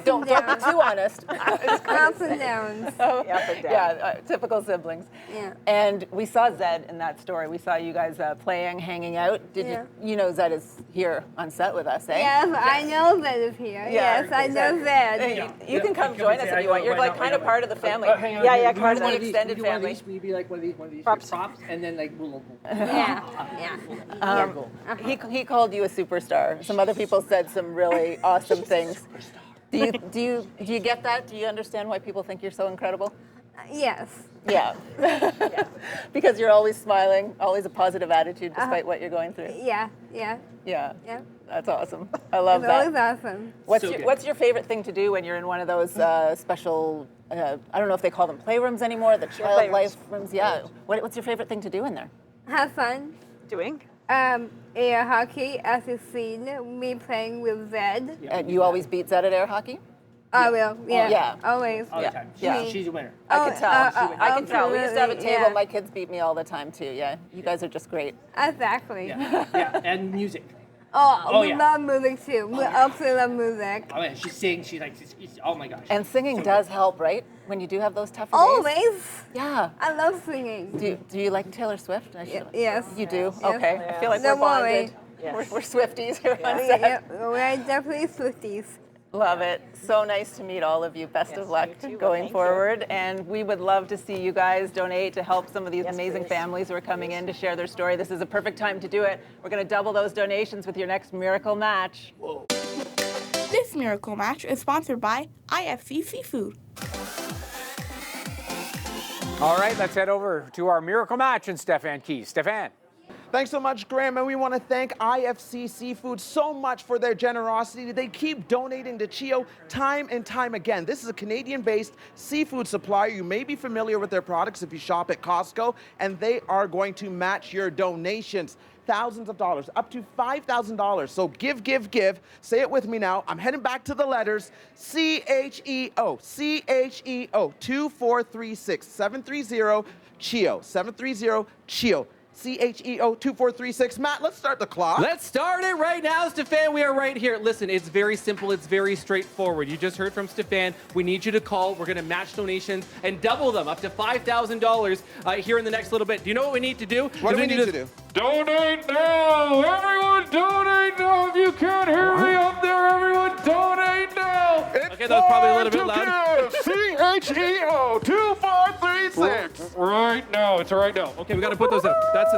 Don't be too honest. Ups and downs. Oh, Up and down. yeah, typical siblings. Yeah. And we saw Zed in that story. We saw you guys playing, hanging out. You know Zed is here on set with us, eh? Yes, I know Zed is here. Yes, I know Zed. You can come join us if you want. You're like kind of part of the family. Yeah, part of the extended family. We be like one of these Props. and then like we'll He called you a superstar. Some other people said some really awesome things. Do you get that? Do you understand why people think you're so incredible? Yes. Yeah. Because you're always smiling, always a positive attitude despite what you're going through. Yeah. Yeah. That's awesome. I love It's that. always awesome. What's your favorite thing to do when you're in one of those special, I don't know if they call them playrooms anymore, the child life rooms? Yeah. What's your favorite thing to do in there? Have fun. Doing? Air hockey, as you've seen me playing with Zed. And you always beat Zed at air hockey? I will. Yeah. Always. all the time. Yeah. She's a winner. I can tell. I can tell. We used to have a absolutely, table. yeah. My kids beat me all the time too. Yeah. You guys are just great. Exactly. Yeah, and music. We yeah. love music too. We absolutely love music. Oh yeah, she sings. She's like, oh my gosh. And singing does help, right? When you do have those tougher days. Always. Yeah. I love singing. Do you like Taylor Swift? Yes. You do? Yes. Okay. Yeah. I feel like Don't we're bonded. worry. We're Swifties here on set. Yeah, we're definitely Swifties. Love it. So nice to meet all of you. Best of luck going forward. And we would love to see you guys donate to help some of these amazing families who are coming in to share their story. This is a perfect time to do it. We're going to double those donations with your next Miracle Match. Whoa. This Miracle Match is sponsored by IFC Seafood. All right, let's head over to our Miracle Match and Stefan Keys. Stefan. Thanks so much, Graham, and we want to thank IFC Seafood so much for their generosity. They keep donating to CHEO time and time again. This is a Canadian-based seafood supplier. You may be familiar with their products if you shop at Costco, and they are going to match your donations. Thousands of dollars, up to $5,000. So give, give, give. Say it with me now. I'm heading back to the letters. CHEO, CHEO, 2436 730 CHEO, 730 CHEO. CHEO 2436. Matt, let's start the clock. Let's start it right now, Stefan. We are right here. Listen, it's very simple. It's very straightforward. You just heard from Stefan. We need you to call. We're going to match donations and double them up to $5,000 here in the next little bit. Do you know what we need to do? What do we need to do? Donate now! Everyone donate now! If you can't hear me up there, everyone donate now! Okay, that was probably a little bit loud. CHEO 2436. Right now, it's right now. Okay, we got to put those up. That's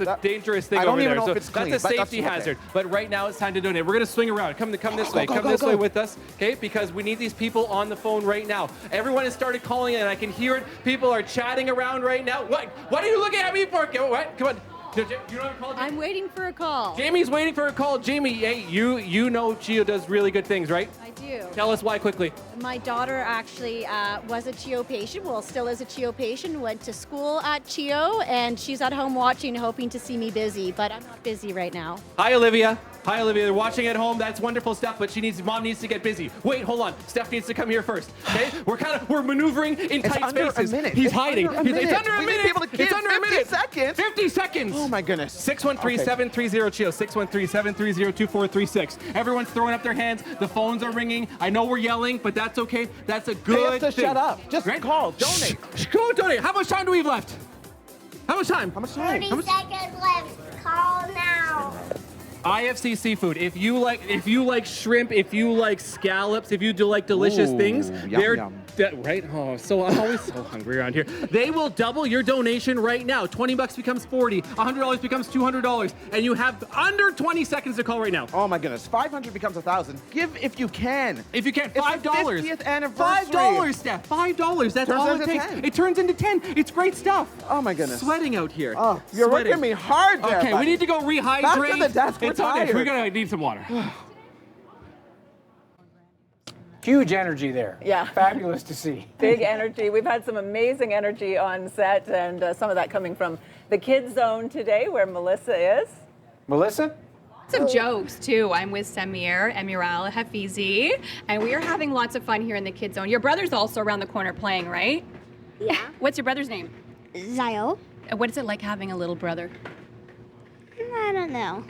a dangerous thing I don't over even there. know So if it's clean, that's a but that's safety okay. hazard. But right now it's time to donate. We're gonna swing around. Come this way. Come this way with us, okay? Because we need these people on the phone right now. Everyone has started calling in. I can hear it. People are chatting around right now. What are you looking at me for? What? Come on. You don't have a call? I'm waiting for a call. Jamie's waiting for a call. Jamie, hey, you know CHEO does really good things, right? I do. Tell us why quickly. My daughter actually was a CHEO patient, well, still is a CHEO patient, went to school at CHEO, and she's at home watching, hoping to see me busy, but I'm not busy right now. Hi, Olivia. Hi, Olivia. They're watching at home. That's wonderful stuff, but mom needs to get busy. Wait, hold on. Steph needs to come here first. Okay? We're maneuvering in tight under spaces. a minute. He's It's hiding. under a minute. It's under a We minute. need people to give It's under a 50 minute. seconds. 50 seconds. Oh my goodness. 613-730-CHEO. 613-730-2436. Everyone's throwing up their hands. The phones are ringing. I know we're yelling, but that's okay. That's a good They have to thing. shut up. Just call. Donate. Go on, donate. How much time do we have left? How much time? 30 seconds left. Call now. IFC Seafood. If you like shrimp, if you like scallops, if you do like delicious things, they're yum. right. Oh, so I'm always so hungry around here. They will double your donation right now. $20 becomes $40, $100 becomes $200, and you have under 20 seconds to call right now. Oh my goodness. 500 becomes 1,000. Give if you can. If you can, It's $5. the 50th anniversary. $5, Steph. $5. That's Turns all it into takes. 10. It turns into 10. It's great stuff. Oh my goodness. Sweating out here. Oh, you're Sweating. working me hard there. Okay, we buddy. need to go rehydrate. Back to the desk. We're It's okay. tired. We're gonna need some water. Huge energy there. Yeah. Fabulous to see. Big energy. We've had some amazing energy on set, and some of that coming from the Kids Zone today, where Melissa is. Melissa? Some jokes too. I'm with Samir and Miral Hafizi, and we are having lots of fun here in the Kids Zone. Your brother's also around the corner playing, right? Yeah. What's your brother's name? Zio. And what is it like having a little brother? I don't know.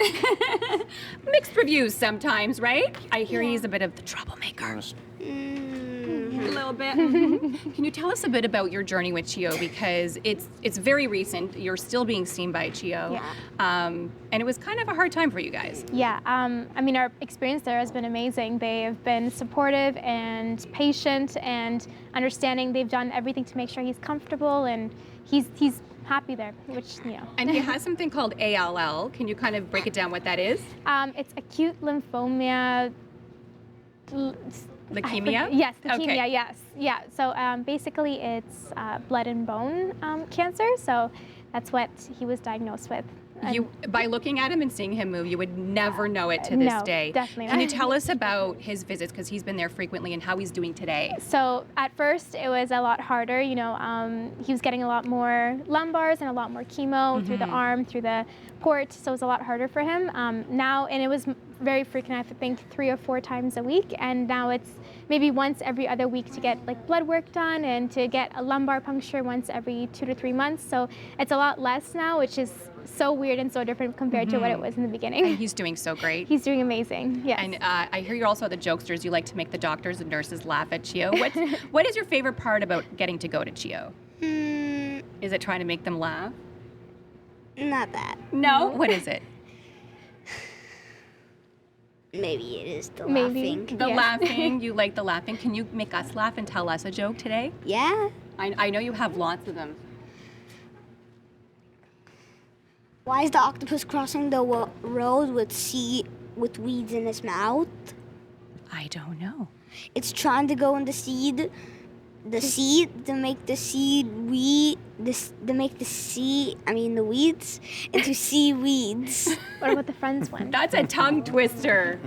Mixed reviews sometimes, right? I hear he's a bit of the troublemaker. A little bit. Can you tell us a bit about your journey with CHEO, because it's very recent. You're still being seen by CHEO, and it was kind of a hard time for you guys. Yeah, I mean, our experience there has been amazing. They have been supportive and patient and understanding. They've done everything to make sure he's comfortable, and he's happy there, which, you know. And he has something called ALL. Can you kind of break it down what that is? It's acute lymphoma. Leukemia? Yes, leukemia, Okay. yes. Yeah, so basically it's blood and bone cancer, so that's what he was diagnosed with. You, by looking at him and seeing him move, you would never know it to this No, day. definitely Can you not. tell us about his visits, because he's been there frequently, and how he's doing today? So at first it was a lot harder, you know, he was getting a lot more lumbars and a lot more chemo through the arm, through the port, so it was a lot harder for him. Now, and it was very frequent, I think 3 or 4 times a week, and now it's maybe once every other week to get like blood work done and to get a lumbar puncture once every 2 to 3 months. So it's a lot less now, which is so weird and so different compared to what it was in the beginning. And he's doing so great. He's doing amazing, yes. And I hear you're also the jokesters. You like to make the doctors and nurses laugh at CHEO. What is your favorite part about getting to go to CHEO? Is it trying to make them laugh? Not that. No? What is it? Maybe it is the Maybe. laughing. The laughing. You like the laughing. Can you make us laugh and tell us a joke today? Yeah. I know you have lots of them. Why is the octopus crossing the road with weeds in his mouth? I don't know. It's trying to go in the seed to make the weeds into seaweeds. What about the friends one? That's a tongue twister.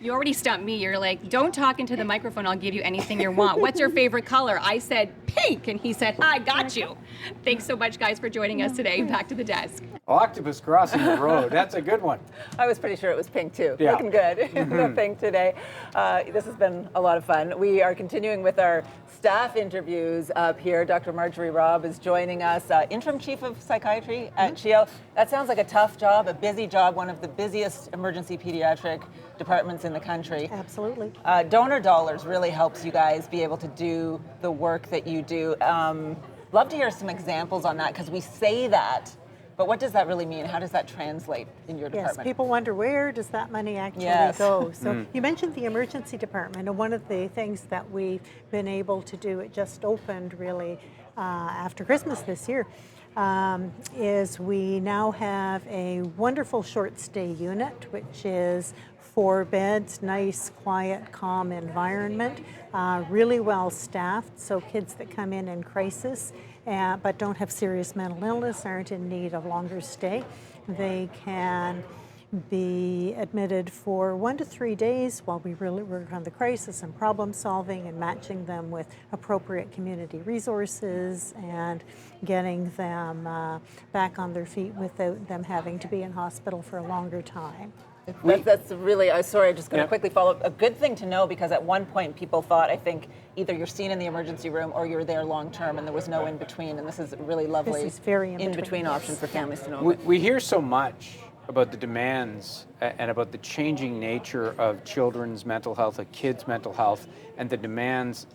You already stumped me. You're like, don't talk into the microphone. I'll give you anything you want. What's your favorite color? I said pink, and he said, I got you. Thanks so much, guys, for joining us today. Back to the desk. Octopus crossing the road. That's a good one. I was pretty sure it was pink too. Yeah. Looking good in the pink today. This has been a lot of fun. We are continuing with our staff interviews up here. Dr. Marjory Robb is joining us, interim chief of psychiatry at CHEO. That sounds like a tough job, a busy job, one of the busiest emergency pediatric departments in the country. Absolutely. Donor dollars really helps you guys be able to do the work that you do. Love to hear some examples on that, because we say that, but what does that really mean? How does that translate in your department? Yes, people wonder, where does that money actually go? So you mentioned the emergency department, and one of the things that we've been able to do, it just opened really after Christmas this year, is we now have a wonderful short stay unit, which is 4 beds, nice, quiet, calm environment, really well staffed, so kids that come in crisis but don't have serious mental illness, aren't in need of longer stay, they can be admitted for 1 to 3 days while we really work on the crisis and problem solving and matching them with appropriate community resources and getting them back on their feet without them having to be in hospital for a longer time. That's really, sorry, I'm just going to quickly follow up. A good thing to know, because at one point people thought, I think, either you're seen in the emergency room or you're there long term, and there was no in between. And this is a really lovely This is very in between option for families to know. We hear so much about the demands and about the changing nature of children's mental health, of kids' mental health, and the demands.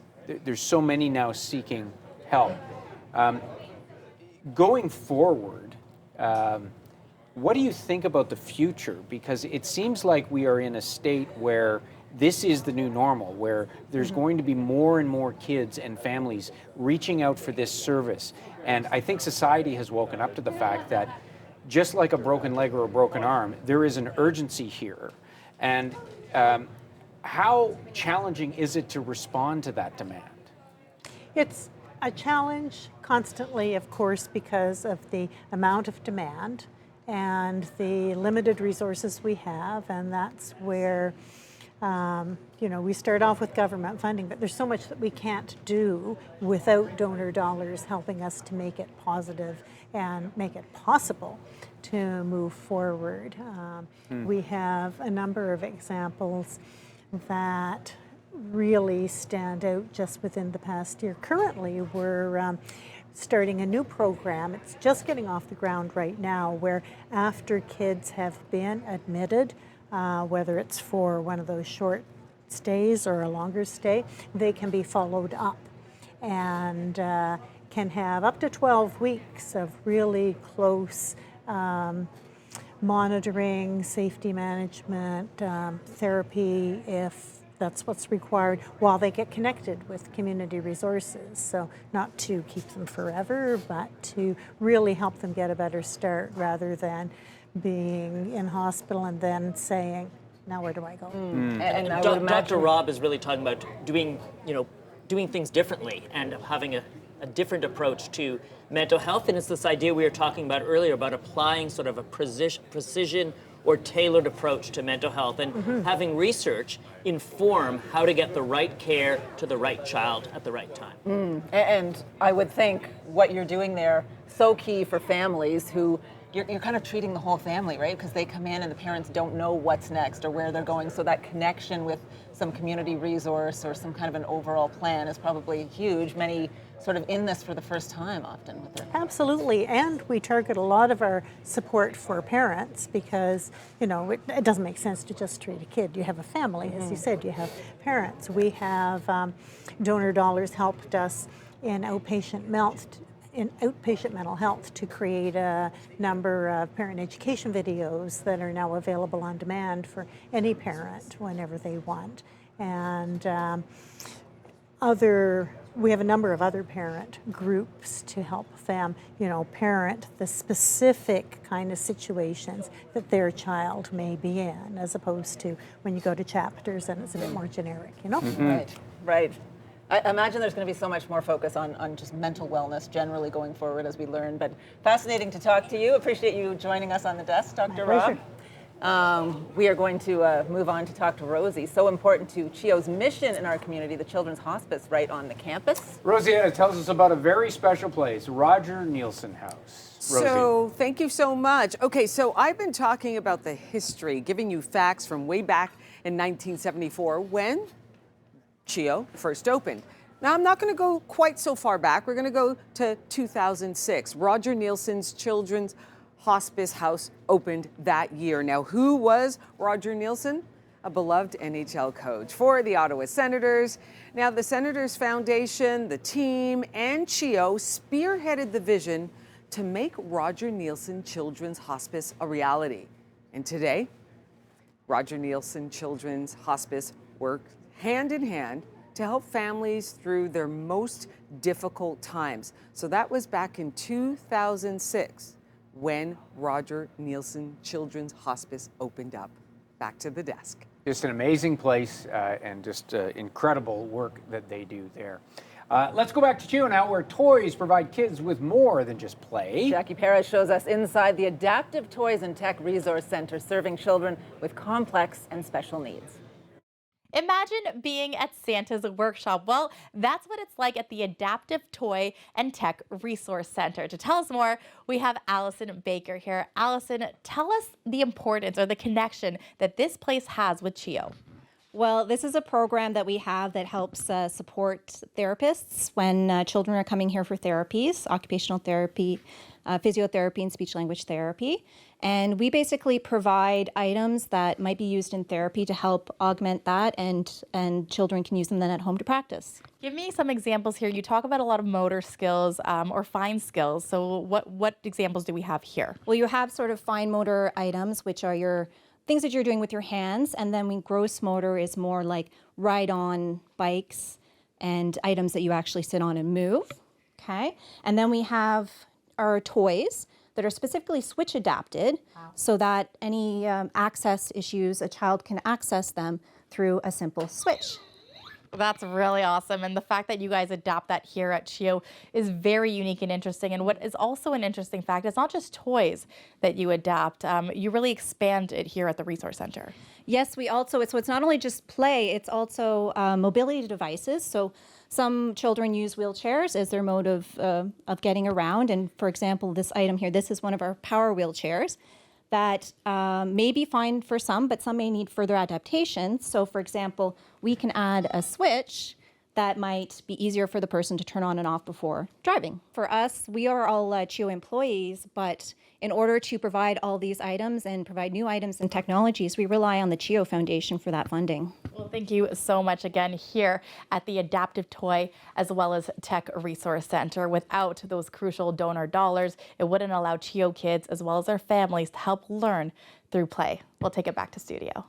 There's so many now seeking help. Going forward, what do you think about the future? Because it seems like we are in a state where this is the new normal, where there's going to be more and more kids and families reaching out for this service. And I think society has woken up to the fact that just like a broken leg or a broken arm, there is an urgency here. And how challenging is it to respond to that demand? It's a challenge constantly, of course, because of the amount of demand and the limited resources we have, and that's where we start off with government funding, but there's so much that we can't do without donor dollars helping us to make it positive and make it possible to move forward. We have a number of examples that really stand out just within the past year. Currently, we're starting a new program. It's just getting off the ground right now, where after kids have been admitted, whether it's for one of those short stays or a longer stay, they can be followed up and can have up to 12 weeks of really close monitoring, safety management, therapy if that's what's required, while they get connected with community resources. So not to keep them forever, but to really help them get a better start rather than being in hospital and then saying, now where do I go? And Dr. Robb is really talking about doing things differently and having a different approach to mental health. And it's this idea we were talking about earlier about applying sort of a precision or tailored approach to mental health and having research inform how to get the right care to the right child at the right time. And I would think what you're doing there, so key for families who you're kind of treating the whole family, right? Because they come in and the parents don't know what's next or where they're going. So that connection with some community resource or some kind of an overall plan is probably huge. Many sort of in this for the first time often with their families. Absolutely, and we target a lot of our support for parents because, you know, it doesn't make sense to just treat a kid. You have a family, as you said, you have parents. We have donor dollars helped us in outpatient mental health to create a number of parent education videos that are now available on demand for any parent whenever they want. And we have a number of other parent groups to help them, you know, parent the specific kind of situations that their child may be in, as opposed to when you go to chapters and it's a bit more generic, you know? Right. I imagine there's going to be so much more focus on just mental wellness generally going forward as we learn. But fascinating to talk to you. Appreciate you joining us on the desk, Dr. Robb. We are going to move on to talk to Rosie. So important to CHEO's mission in our community, the Children's Hospice right on the campus. Rosie tells us about a very special place, Roger Nielsen House. Rosie. So thank you so much. Okay, so I've been talking about the history, giving you facts from way back in 1974 when CHEO first opened. Now, I'm not going to go quite so far back. We're going to go to 2006. Roger Nielsen's Children's Hospice House opened that year. Now, who was Roger Nielsen? A beloved NHL coach for the Ottawa Senators. Now, the Senators Foundation, the team, and CHEO spearheaded the vision to make Roger Nielsen Children's Hospice a reality. And today, Roger Nielsen Children's Hospice works hand in hand to help families through their most difficult times. So that was back in 2006 when Roger Nielsen Children's Hospice opened up. Back to the desk. Just an amazing place and just incredible work that they do there. Let's go back to CHEO now, where toys provide kids with more than just play. Jackie Perez shows us inside the Adaptive Toys and Tech Resource Center, serving children with complex and special needs. Imagine being at Santa's workshop. Well, that's what it's like at the Adaptive Toy and Tech Resource Center. To tell us more, we have Allison Baker here. Allison, tell us the importance or the connection that this place has with CHEO. Well, this is a program that we have that helps support therapists when children are coming here for therapies, occupational therapy, physiotherapy, and speech-language therapy. And we basically provide items that might be used in therapy to help augment that, and children can use them then at home to practice. Give me some examples here. You talk about a lot of motor skills or fine skills. So what examples do we have here? Well, you have sort of fine motor items, which are your things that you're doing with your hands, and then gross motor is more like ride-on bikes and items that you actually sit on and move, okay? And then we have our toys that are specifically switch adapted so that any access issues, a child can access them through a simple switch. That's really awesome. And the fact that you guys adapt that here at CHEO is very unique and interesting. And what is also an interesting fact, it's not just toys that you adapt. You really expand it here at the Resource Center. Yes, we also, it's not only just play, it's also mobility devices. So some children use wheelchairs as their mode of getting around. And for example, this item here, this is one of our power wheelchairs that may be fine for some, but some may need further adaptation. So for example, we can add a switch that might be easier for the person to turn on and off before driving. For us, we are all CHEO employees, but in order to provide all these items and provide new items and technologies, we rely on the CHEO Foundation for that funding. Well, thank you so much again here at the Adaptive Toy as well as Tech Resource Center. Without those crucial donor dollars, it wouldn't allow CHEO kids as well as their families to help learn through play. We'll take it back to studio.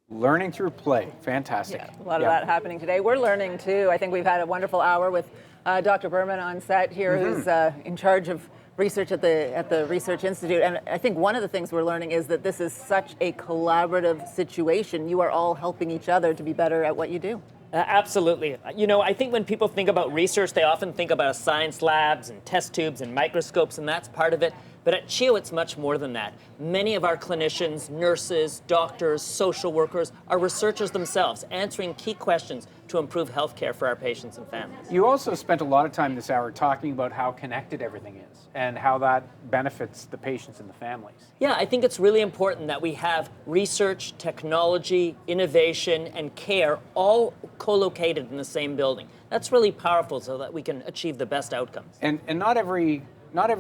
Learning through play, fantastic. Yeah, a lot of that happening today. We're learning too. I think we've had a wonderful hour with Dr. Berman on set here, who's in charge of research at the Research Institute. And I think one of the things we're learning is that this is such a collaborative situation. You are all helping each other to be better at what you do. Absolutely. You know, I think when people think about research, they often think about science labs and test tubes and microscopes, and that's part of it. But at CHEO, it's much more than that. Many of our clinicians, nurses, doctors, social workers are researchers themselves, answering key questions to improve healthcare for our patients and families. You also spent a lot of time this hour talking about how connected everything is and how that benefits the patients and the families. Yeah, I think it's really important that we have research, technology, innovation, and care all co-located in the same building. That's really powerful so that we can achieve the best outcomes. And not every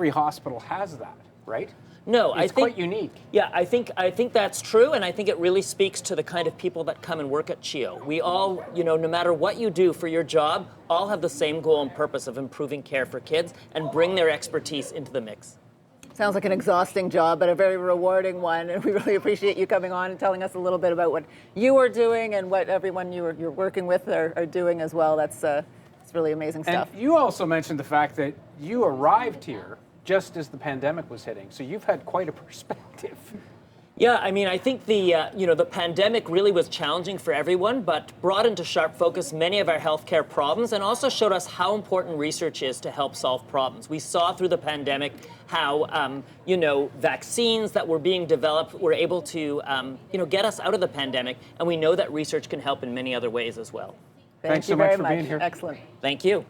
hospital has that, right? No, it's quite unique. Yeah, I think that's true, and I think it really speaks to the kind of people that come and work at CHEO. We all, you know, no matter what you do for your job, all have the same goal and purpose of improving care for kids and bring their expertise into the mix. Sounds like an exhausting job, but a very rewarding one. And we really appreciate you coming on and telling us a little bit about what you are doing and what everyone you're working with are doing as well. That's it's really amazing stuff. And you also mentioned the fact that you arrived here just as the pandemic was hitting, so you've had quite a perspective. Yeah, I mean, I think the pandemic really was challenging for everyone, but brought into sharp focus many of our healthcare problems and also showed us how important research is to help solve problems. We saw through the pandemic how, vaccines that were being developed were able to, get us out of the pandemic, and we know that research can help in many other ways as well. Thanks so much for being here. Excellent. Thank you.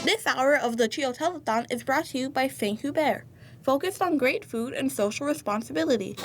This hour of the CHEO Telethon is brought to you by Saint Hubert, focused on great food and social responsibility.